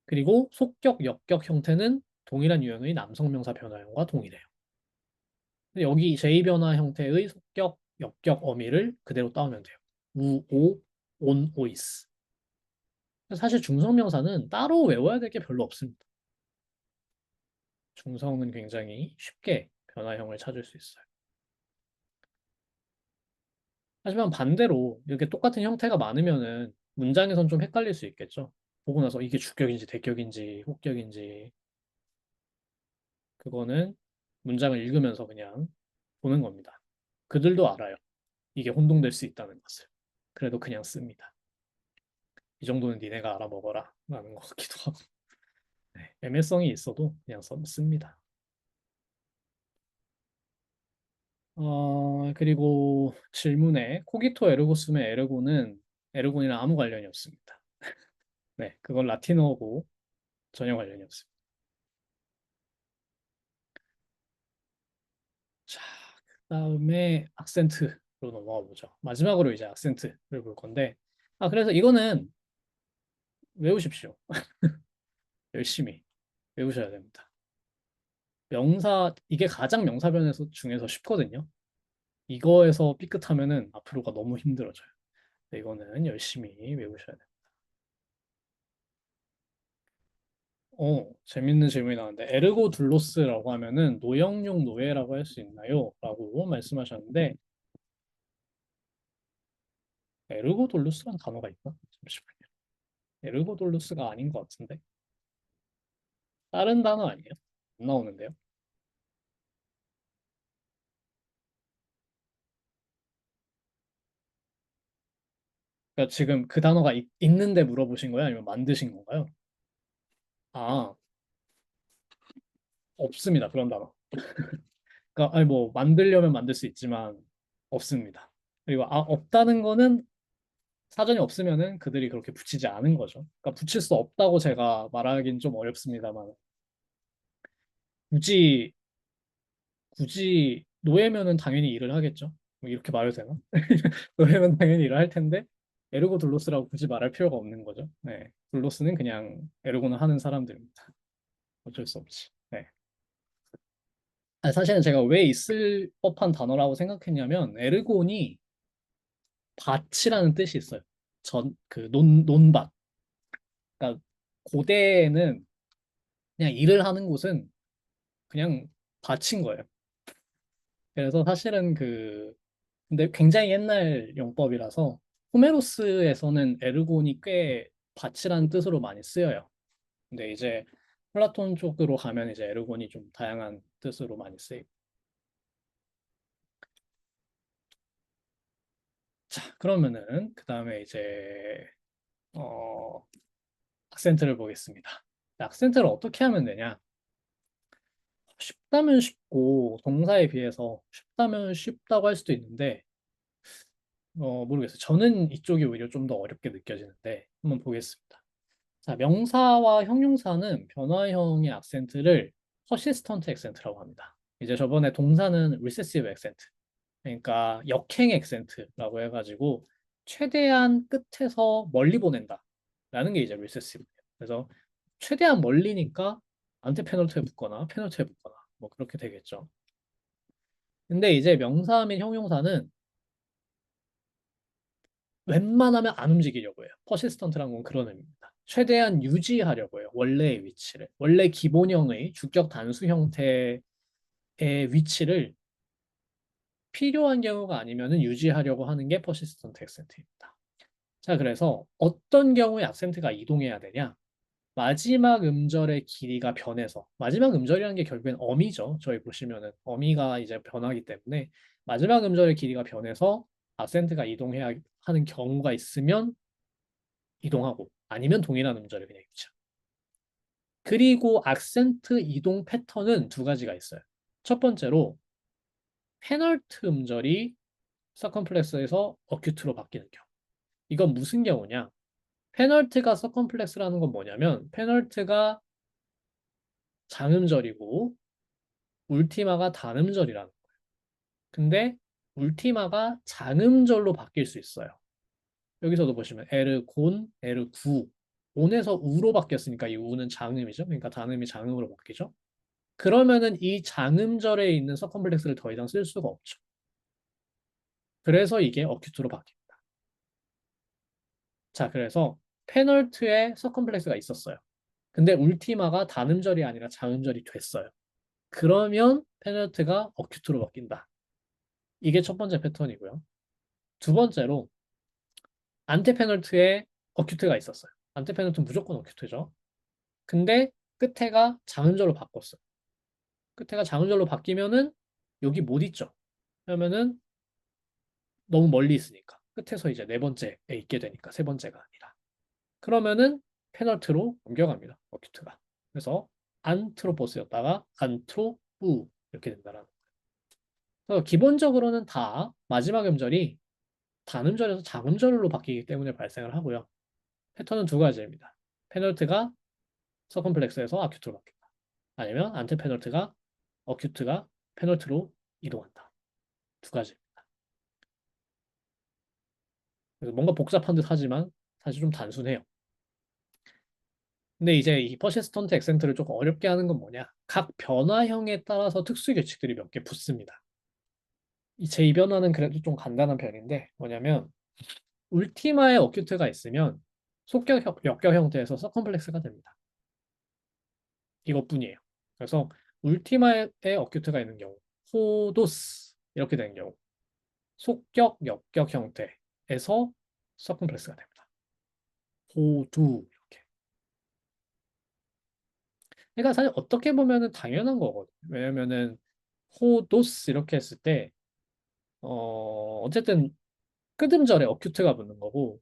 그리고 속격, 역격 형태는 동일한 유형의 남성명사 변화형과 동일해요. 근데 여기 제2변화 형태의 속격, 역격 어미를 그대로 따오면 돼요. 우, 오, 온, 오이스. 사실 중성명사는 따로 외워야 될 게 별로 없습니다. 중성은 굉장히 쉽게 변화형을 찾을 수 있어요. 하지만 반대로 이렇게 똑같은 형태가 많으면은 문장에선 좀 헷갈릴 수 있겠죠. 보고 나서 이게 주격인지 대격인지 혹격인지 그거는 문장을 읽으면서 그냥 보는 겁니다. 그들도 알아요. 이게 혼동될 수 있다는 것을. 그래도 그냥 씁니다. 이 정도는 니네가 알아먹어라 라는 것 같기도 하고 네, 애매성이 있어도 그냥 씁니다. 그리고 질문에 코기토 에르고숨의 에르고는 에르곤이랑 아무 관련이 없습니다. 네, 그건 라틴어고 전혀 관련이 없습니다. 자, 그다음에 악센트로 넘어가 보죠. 마지막으로 이제 악센트를 볼 건데, 그래서 이거는 외우십시오. 열심히 외우셔야 됩니다. 명사, 이게 가장 명사 변에서 중에서 쉽거든요. 이거에서 삐끗하면은 앞으로가 너무 힘들어져요. 네, 이거는 열심히 외우셔야 돼요. 재밌는 질문이 나왔는데, 에르고 둘로스라고 하면은 노역용 노예라고 할 수 있나요? 라고 말씀하셨는데, 에르고 돌루스란 단어가 있나? 잠시만요. 에르고 돌루스가 아닌 것 같은데. 다른 단어 아니에요? 안 나오는데요? 그러니까 지금 그 단어가 있는데 물어보신 거예요? 아니면 만드신 건가요? 아, 없습니다. 그런 단어. 그러니까 아니 뭐 만들려면 만들 수 있지만 없습니다. 그리고 없다는 거는 사전이 없으면은 그들이 그렇게 붙이지 않은 거죠. 그러니까 붙일 수 없다고 제가 말하기는 좀 어렵습니다만 굳이 굳이 노예면은 당연히 일을 하겠죠. 뭐 이렇게 말해도 되나? 노예면 당연히 일을 할 텐데 에르고 둘로스라고 굳이 말할 필요가 없는 거죠. 네, 둘로스는 그냥 에르고는 하는 사람들입니다. 어쩔 수 없지. 네. 사실은 제가 왜 있을 법한 단어라고 생각했냐면 에르곤이 밭이라는 뜻이 있어요. 논밭. 그러니까 고대에는 그냥 일을 하는 곳은 그냥 밭인 거예요. 그래서 사실은 근데 굉장히 옛날 용법이라서 호메로스에서는 에르곤이 꽤 밭이라는 뜻으로 많이 쓰여요. 근데 이제 플라톤 쪽으로 가면 이제 에르곤이 좀 다양한 뜻으로 많이 쓰이고. 자, 그러면은 그 다음에 이제 어, 악센트를 보겠습니다. 악센트를 어떻게 하면 되냐? 쉽다면 쉽고 동사에 비해서 쉽다면 쉽다고 할 수도 있는데 모르겠어요. 저는 이쪽이 오히려 좀 더 어렵게 느껴지는데 한번 보겠습니다. 자, 명사와 형용사는 변화형의 악센트를 퍼시스턴트 액센트라고 합니다. 이제 저번에 동사는 리세시브 액센트, 그러니까 역행 액센트라고 해가지고 최대한 끝에서 멀리 보낸다 라는 게 이제 리세시브예요. 그래서 최대한 멀리니까 안테 페널트에 붙거나 페널트에 붙거나 뭐 그렇게 되겠죠. 근데 이제 명사 및 형용사는 вет만하면 안 움직이려고 해요. 퍼시스턴트란 건 그런 의미입니다. 최대한 유지하려고 해요. 원래의 위치를. 원래 기본형의 주격 단수 형태의 위치를 필요한 경우가 아니면 유지하려고 하는 게 퍼시스턴트 액센트입니다. 자, 그래서 어떤 경우에 악센트가 이동해야 되냐? 마지막 음절의 길이가 변해서 마지막 음절이라는 게 결국엔 어미죠. 저희 보시면은 어미가 이제 변하기 때문에 마지막 음절의 길이가 변해서 악센트가 이동해야 하는 경우가 있으면 이동하고 아니면 동일한 음절을 그냥 읽죠. 그리고 악센트 이동 패턴은 두 가지가 있어요. 첫 번째로 페널트 음절이 서컴플렉스에서 어큐트로 바뀌는 경우. 이건 무슨 경우냐? 페널트가 서컴플렉스라는 건 뭐냐면 페널트가 장음절이고 울티마가 단음절이라는 거예요. 근데 울티마가 장음절로 바뀔 수 있어요. 여기서도 보시면 에르곤, 에르구 온에서 우로 바뀌었으니까 이 우는 장음이죠. 그러니까 단음이 장음으로 바뀌죠. 그러면은 이 장음절에 있는 서컴플렉스를 더 이상 쓸 수가 없죠. 그래서 이게 어큐트로 바뀝니다. 자, 그래서 페널트에 서컴플렉스가 있었어요. 근데 울티마가 단음절이 아니라 장음절이 됐어요. 그러면 페널트가 어큐트로 바뀐다. 이게 첫 번째 패턴이고요. 두 번째로 안테 페널트에 어큐트가 있었어요. 안테 페널트는 무조건 어큐트죠. 근데 끝에가 장음절로 바꿨어요. 끝에가 장음절로 바뀌면은 여기 못 있죠. 그러면은 너무 멀리 있으니까 끝에서 이제 네 번째에 있게 되니까 세 번째가 아니라 그러면은 페널트로 옮겨갑니다. 어큐트가. 그래서 안트로포스였다가 안트로푸 이렇게 된다라는 거예요. 그래서 기본적으로는 다 마지막 음절이 단음절에서 장음절로 바뀌기 때문에 발생을 하고요. 패턴은 두 가지입니다. 페널트가 서컴플렉스에서 아큐트로 바뀐다. 아니면 안티페널트가 어큐트가 페널트로 이동한다. 두 가지. 그래서 뭔가 복잡한 듯 하지만 사실 좀 단순해요. 근데 이제 이 퍼시스턴트 액센트를 조금 어렵게 하는 건 뭐냐? 각 변화형에 따라서 특수 규칙들이 몇 개 붙습니다. 이 제2변화는 그래도 좀 간단한 편인데 뭐냐면 울티마에 어큐트가 있으면 속격 역격 형태에서 서컴플렉스가 됩니다. 이것뿐이에요. 그래서 울티마에 어큐트가 있는 경우 호도스 이렇게 되는 경우 속격 역격 형태에서 서컴플렉스가 됩니다. 호두 이렇게. 그러니까 사실 어떻게 보면은 당연한 거거든요. 왜냐면은 호도스 이렇게 했을 때 어쨌든 끄듬절에 어큐트가 붙는 거고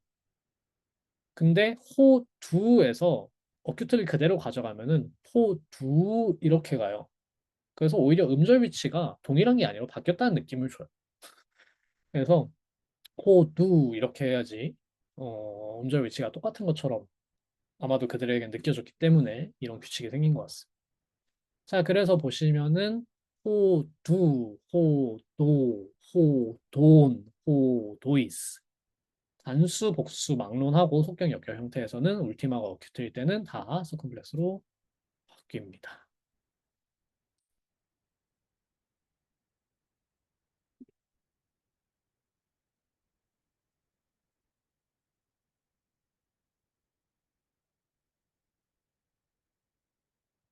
근데 호두에서 어큐트를 그대로 가져가면은 호두 이렇게 가요. 그래서 오히려 음절 위치가 동일한 게 아니라 바뀌었다는 느낌을 줘요. 그래서 호두 이렇게 해야지 음절 위치가 똑같은 것처럼 아마도 그들에게 느껴졌기 때문에 이런 규칙이 생긴 것 같습니다. 자, 그래서 보시면은 호두, 호도, 호돈, 호도이스 단수, 복수, 막론하고 속격, 역격 형태에서는 울티마가 어큐트일 때는 다 서컴플렉스로 바뀝니다.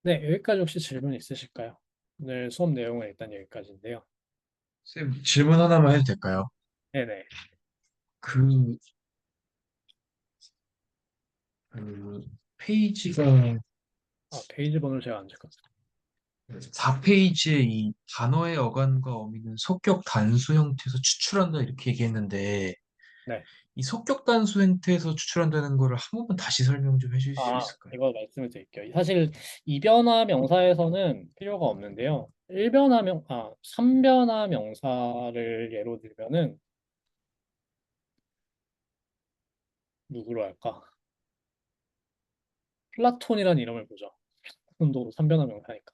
네, 여기까지 혹시 질문 있으실까요? 오늘 수업 내용은 일단 여기까지인데요. 쌤, 질문 하나만 해도 될까요? 네네. 그, 페이지가 페이지 번호를 제가 안 적었어요. 4페이지에 이 단어의 어간과 어미는 속격 단수 형태에서 추출한다 이렇게 얘기했는데 네. 이 속격 단수 형태에서 추출한다는 거를 한 번만 다시 설명 좀 해주실 수 있을까요? 이거 말씀을 드릴게요. 사실 이변화 명사에서는 필요가 없는데요. 3변화 명사를 예로 들면은 누구로 할까? 플라톤이라는 이름을 보죠. 플라톤도 3변화 명사니까.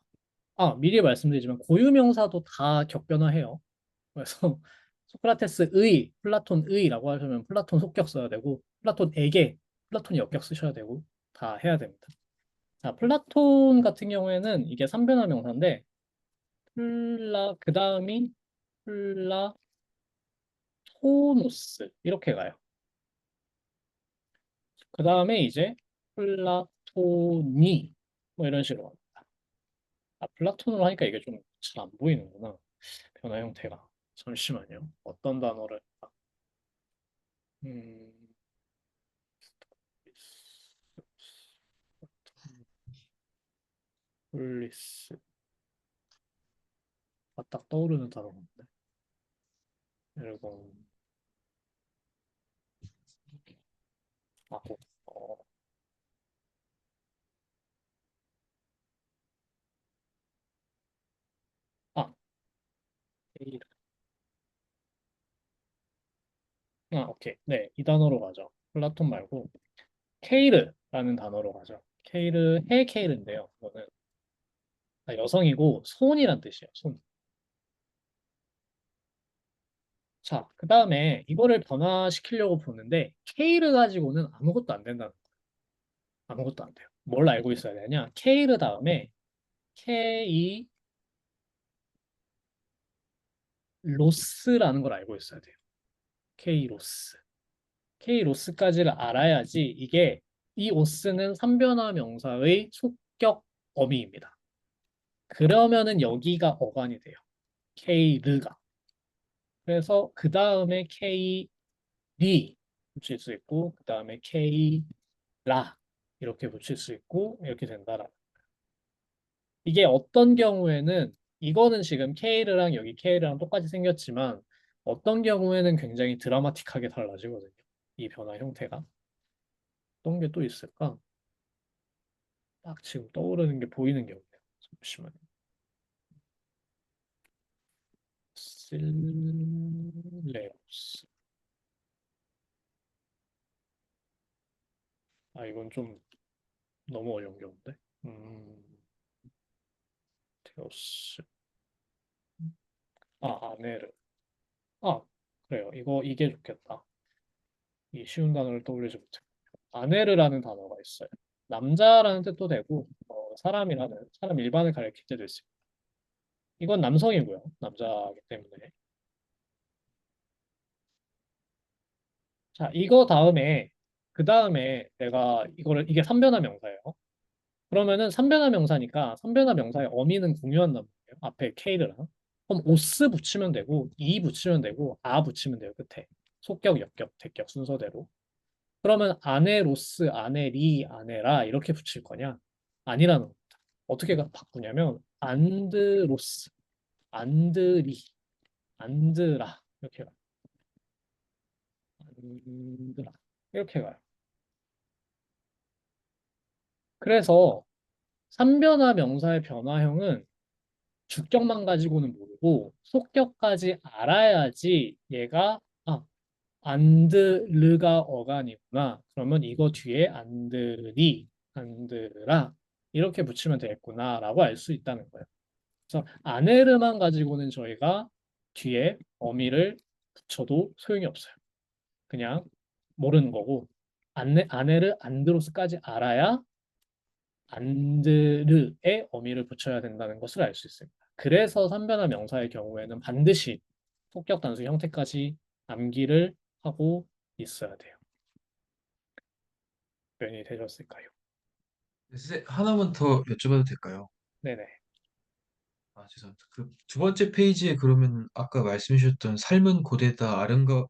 미리 말씀드리지만 고유 명사도 다 격변화해요. 그래서 소크라테스의, 플라톤의라고 하시면 플라톤 속격 써야 되고 플라톤에게 플라톤 역격 쓰셔야 되고 다 해야 됩니다. 자, 플라톤 같은 경우에는 이게 3변화 명사인데 그 다음이 플라토노스 이렇게 가요. 그 다음에 이제 플라토니 뭐 이런 식으로 갑니다. 플라톤으로 하니까 이게 좀 잘 안 보이는구나. 변화 형태가. 잠시만요. 어떤 단어를 음, 폴리스 딱 떠오르는 단어가 없네. 그리고 아, 어, 아, 케이르. 오케이. 네, 이 단어로 가죠. 플라톤 말고 케이르라는 단어로 가죠. 케이르, 해 케이르인데요. 이거는 여성이고 손이란 뜻이에요. 손. 자, 그 다음에 이거를 변화시키려고 보는데 케이르 가지고는 아무것도 안 된다는 거예요. 아무것도 안 돼요. 뭘 알고 있어야 되냐? 케이르 다음에 케이 로스라는 걸 알고 있어야 돼요. 케이 로스. 케이 로스까지를 알아야지 이게 이 오스는 3변화 명사의 속격 어미입니다. 그러면은 여기가 어간이 돼요. 케이르가. 그래서 그 다음에 케이리 붙일 수 있고 그 다음에 케이라 이렇게 붙일 수 있고 이렇게 된다라. 이게 어떤 경우에는 이거는 지금 케이르랑 여기 케이르랑 똑같이 생겼지만 어떤 경우에는 굉장히 드라마틱하게 달라지거든요. 이 변화 형태가. 어떤 게 또 있을까? 딱 지금 떠오르는 게 보이는 게 없네요. 잠시만요. 바실레우스. 아, 이건 좀 너무 어려운데. 테오스. 아네르. 아, 그래요. 이게 좋겠다. 이 쉬운 단어를 떠올리지 못해. 아네르라는 단어가 있어요. 남자라는 뜻도 되고, 사람 일반을 가리킬 때도 있습니다. 이건 남성이고요. 남자이기 때문에. 자, 그 다음에 이게 삼변화 명사예요. 그러면은 삼변화 명사니까 삼변화 명사의 어미는 공유한단 말이에요. 앞에 K랑. 그럼 오스 붙이면 되고, 이 붙이면 되고, 아 붙이면 돼요. 끝에. 속격, 역격, 대격 순서대로. 그러면 아네로스, 아네리, 아네라 이렇게 붙일 거냐? 아니라는 겁니다. 어떻게 바꾸냐면 안드로스, 안드리, 안드라 이렇게 가요. 안드라 이렇게 가요. 그래서 삼변화 명사의 변화형은 주격만 가지고는 모르고 속격까지 알아야지 얘가 안드르가 어간이구나. 그러면 이거 뒤에 안드리, 안드라 이렇게 붙이면 되겠구나라고 알 수 있다는 거예요. 그래서 아네르만 가지고는 저희가 뒤에 어미를 붙여도 소용이 없어요. 그냥 모르는 거고 아네르, 안드로스까지 알아야 안드르의 어미를 붙여야 된다는 것을 알 수 있습니다. 그래서 삼변화 명사의 경우에는 반드시 속격 단수 형태까지 암기를 하고 있어야 돼요. 변이 되셨을까요? 선생님, 하나만 더 여쭤봐도 될까요? 네네. 아, 죄송합니다. 그 두 번째 페이지에 그러면 아까 말씀해 주셨던 삶은 고되다,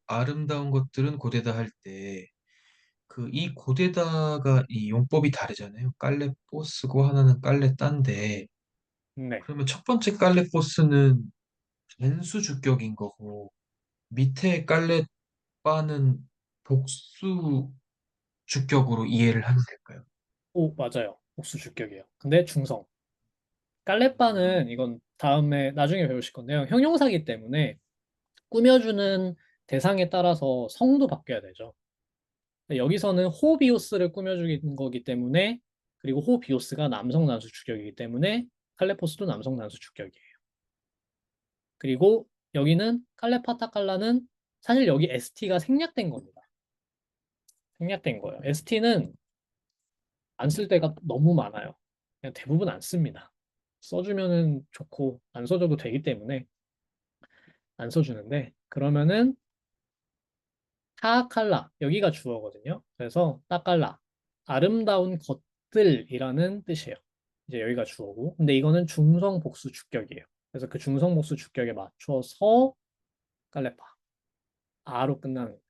아름다운 것들은 고되다 할 때 그 이 고되다가 이 용법이 다르잖아요. 깔레포스고 하나는 깔레따인데 네. 그러면 첫 번째 깔레포스는 단수 주격인 거고 밑에 깔레빠는 복수 주격으로 이해를 하면 될까요? 오, 맞아요. 복수 주격이에요. 근데 중성. 깔레빠는 이건 나중에 배우실 건데요. 형용사기 때문에 꾸며주는 대상에 따라서 성도 바뀌어야 되죠. 여기서는 호비오스를 꾸며주는 거기 때문에 그리고 호비오스가 남성 단수 주격이기 때문에 칼레포스도 남성 단수 주격이에요. 그리고 여기는 칼레파타칼라는 사실 여기 ST가 생략된 겁니다. 생략된 거예요. ST는 안 쓸 때가 너무 많아요. 그냥 대부분 안 씁니다. 써주면은 좋고 안 써줘도 되기 때문에 안 써주는데 그러면은 타칼라 여기가 주어거든요. 그래서 따칼라 아름다운 것들이라는 뜻이에요. 이제 여기가 주어고 근데 이거는 중성 복수 주격이에요. 그래서 그 중성 복수 주격에 맞춰서 깔레파 아로 끝나는 거예요.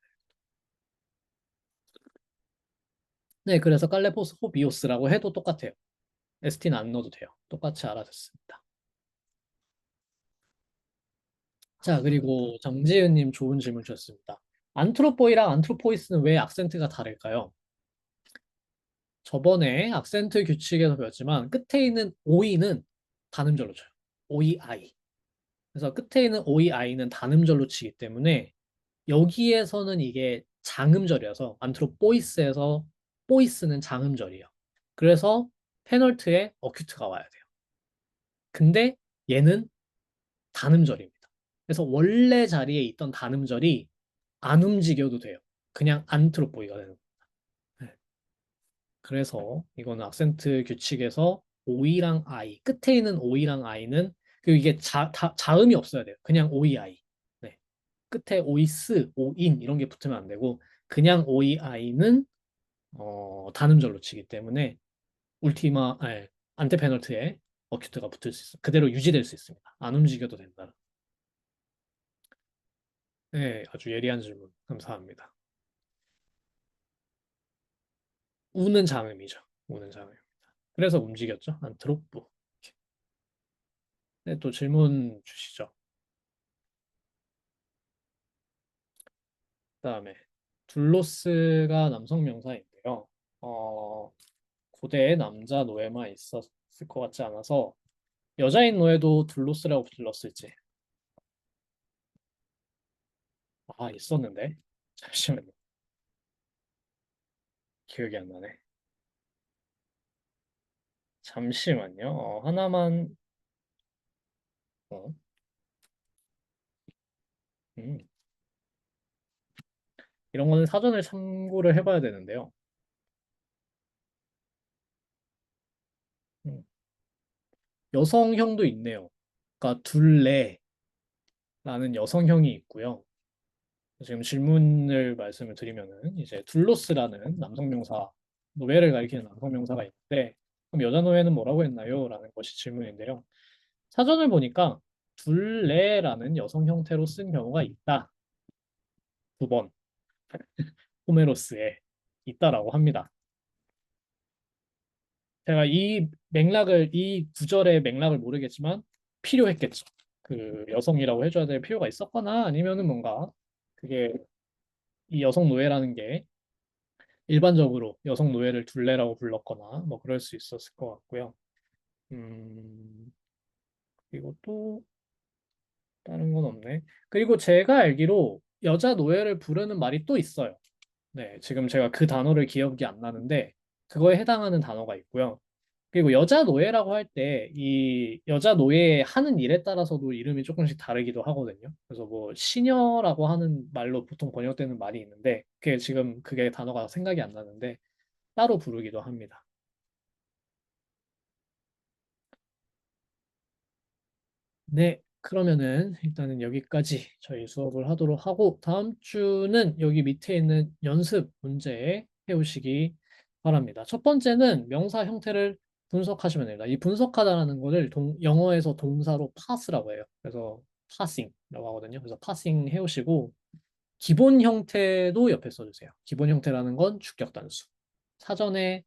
네, 그래서 깔레포스 호비오스라고 해도 똑같아요. ST는 안 넣어도 돼요. 똑같이 알아듣습니다. 자, 그리고 정지은님 좋은 질문 주셨습니다. 안트로포이랑 안트로포이스는 왜 악센트가 다를까요? 저번에 악센트 규칙에서 배웠지만 끝에 있는 오이는 단음절로 쳐요. 오이 아이. 그래서 끝에 있는 오이 아이는 단음절로 치기 때문에 여기에서는 이게 장음절이어서 안트로포이스에서 포이스는 장음절이에요. 그래서 페널트에 어큐트가 와야 돼요. 근데 얘는 단음절입니다. 그래서 원래 자리에 있던 단음절이 안 움직여도 돼요. 그냥 안트로포이가 되는 거예요. 네. 그래서 이거는 악센트 규칙에서 오이랑 아이 끝에 있는 오이랑 아이는 그리고 이게 자음이 없어야 돼요. 그냥 오이 아이. 네. 끝에 오이스, 오인 이런 게 붙으면 안 되고 그냥 오이 아이는 단음절로 치기 때문에 안테 페널트에 어큐트가 붙을 수 있어요. 그대로 유지될 수 있습니다. 안 움직여도 된다. 네, 아주 예리한 질문 감사합니다. 우는 장음이죠. 우는 장음입니다. 그래서 움직였죠. 안트로프. 네, 또 질문 주시죠. 그다음에 둘로스가 남성 명사인데요. 고대에 남자 노예만 있었을 것 같지 않아서 여자인 노예도 둘로스라고 불렀을지. 아, 있었는데. 잠시만요. 기억이 안 나네. 잠시만요. 하나만, 어, 음, 이런 거는 사전을 참고를 해봐야 되는데요. 음, 여성형도 있네요. 그러니까 둘레라는 여성형이 있고요. 지금 질문을 말씀을 드리면은 이제 둘로스라는 남성 명사, 노예를 가리키는 남성 명사가 있는데 그럼 여자 노예는 뭐라고 했나요? 라는 것이 질문인데요. 사전을 보니까 둘레라는 여성 형태로 쓴 경우가 있다. 2번 호메로스에 있다라고 합니다. 제가 이 구절의 맥락을 모르겠지만 필요했겠죠. 그 여성이라고 해줘야 될 필요가 있었거나 아니면은 뭔가 그게 이 여성 노예라는 게 일반적으로 여성 노예를 둘레라고 불렀거나 뭐 그럴 수 있었을 것 같고요. 음, 그리고 또 다른 건 없네. 그리고 제가 알기로 여자 노예를 부르는 말이 또 있어요. 네, 지금 제가 그 단어를 기억이 안 나는데 그거에 해당하는 단어가 있고요. 그리고 여자 노예라고 할 때 이 여자 노예 하는 일에 따라서도 이름이 조금씩 다르기도 하거든요. 그래서 뭐 시녀라고 하는 말로 보통 번역되는 말이 있는데 그게 지금 그게 단어가 생각이 안 나는데 따로 부르기도 합니다. 네, 그러면은 일단은 여기까지 저희 수업을 하도록 하고 다음 주는 여기 밑에 있는 연습 문제 해오시기 바랍니다. 첫 번째는 명사 형태를 분석하시면 됩니다. 이 분석하다라는 거를 영어에서 동사로 pass라고 해요. 그래서 passing라고 하거든요. 그래서 passing 해오시고 기본 형태도 옆에 써주세요. 기본 형태라는 건 주격 단수. 사전에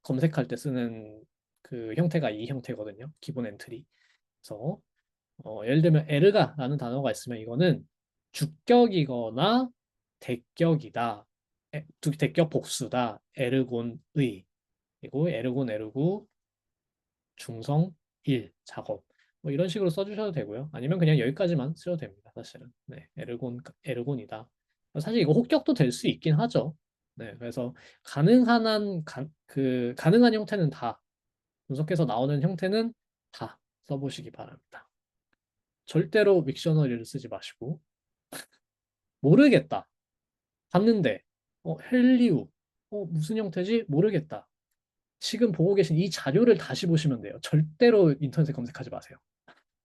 검색할 때 쓰는 그 형태가 이 형태거든요. 기본 엔트리. 그래서 예를 들면 에르가라는 단어가 있으면 이거는 주격이거나 대격이다. 대격 복수다. 에르곤의 그리고 에르곤 에르구 중성 일 작업 뭐 이런 식으로 써주셔도 되고요. 아니면 그냥 여기까지만 쓰셔도 됩니다. 사실은 네 에르곤이다. 사실 이거 혹격도 될 수 있긴 하죠. 네 그래서 가능한 형태는 다 분석해서 나오는 형태는 다 써보시기 바랍니다. 절대로 믹셔너리를 쓰지 마시고 모르겠다. 봤는데 헬리우 무슨 형태지? 모르겠다. 지금 보고 계신 이 자료를 다시 보시면 돼요. 절대로 인터넷에 검색하지 마세요.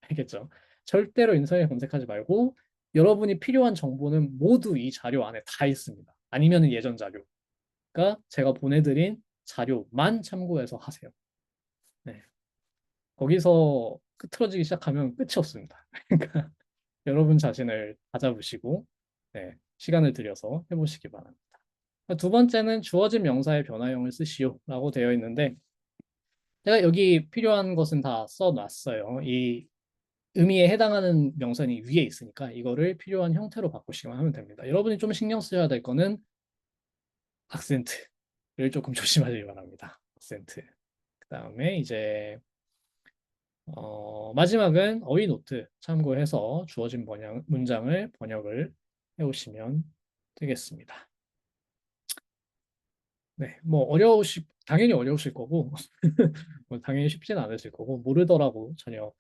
알겠죠? 절대로 인터넷에 검색하지 말고 여러분이 필요한 정보는 모두 이 자료 안에 다 있습니다. 아니면 예전 자료. 그러니까 제가 보내드린 자료만 참고해서 하세요. 네. 거기서 흐트러지기 시작하면 끝이 없습니다. 그러니까 여러분 자신을 다잡으시고 네, 시간을 들여서 해보시기 바랍니다. 두 번째는 주어진 명사의 변화형을 쓰시오라고 되어 있는데 제가 여기 필요한 것은 다 써놨어요. 이 의미에 해당하는 명사는 위에 있으니까 이거를 필요한 형태로 바꾸시기만 하면 됩니다. 여러분이 좀 신경 쓰셔야 될 거는 악센트를 조금 조심하시기 바랍니다. 악센트. 그 다음에 이제 마지막은 어휘 노트 참고해서 주어진 문장을 번역을 해오시면 되겠습니다. 네, 뭐 당연히 어려우실 거고 뭐 당연히 쉽진 않으실 거고 모르더라도 전혀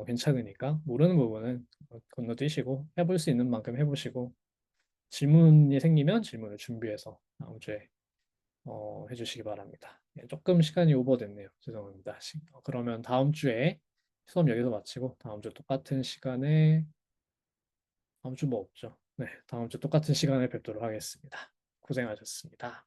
괜찮으니까 모르는 부분은 건너뛰시고 해볼 수 있는 만큼 해보시고 질문이 생기면 질문을 준비해서 다음 주에 해주시기 바랍니다. 예, 조금 시간이 오버됐네요. 죄송합니다. 그러면 다음 주에 수업 여기서 마치고 다음 주 똑같은 시간에 다음 주 뭐 없죠? 네, 다음 주 똑같은 시간에 뵙도록 하겠습니다. 고생하셨습니다.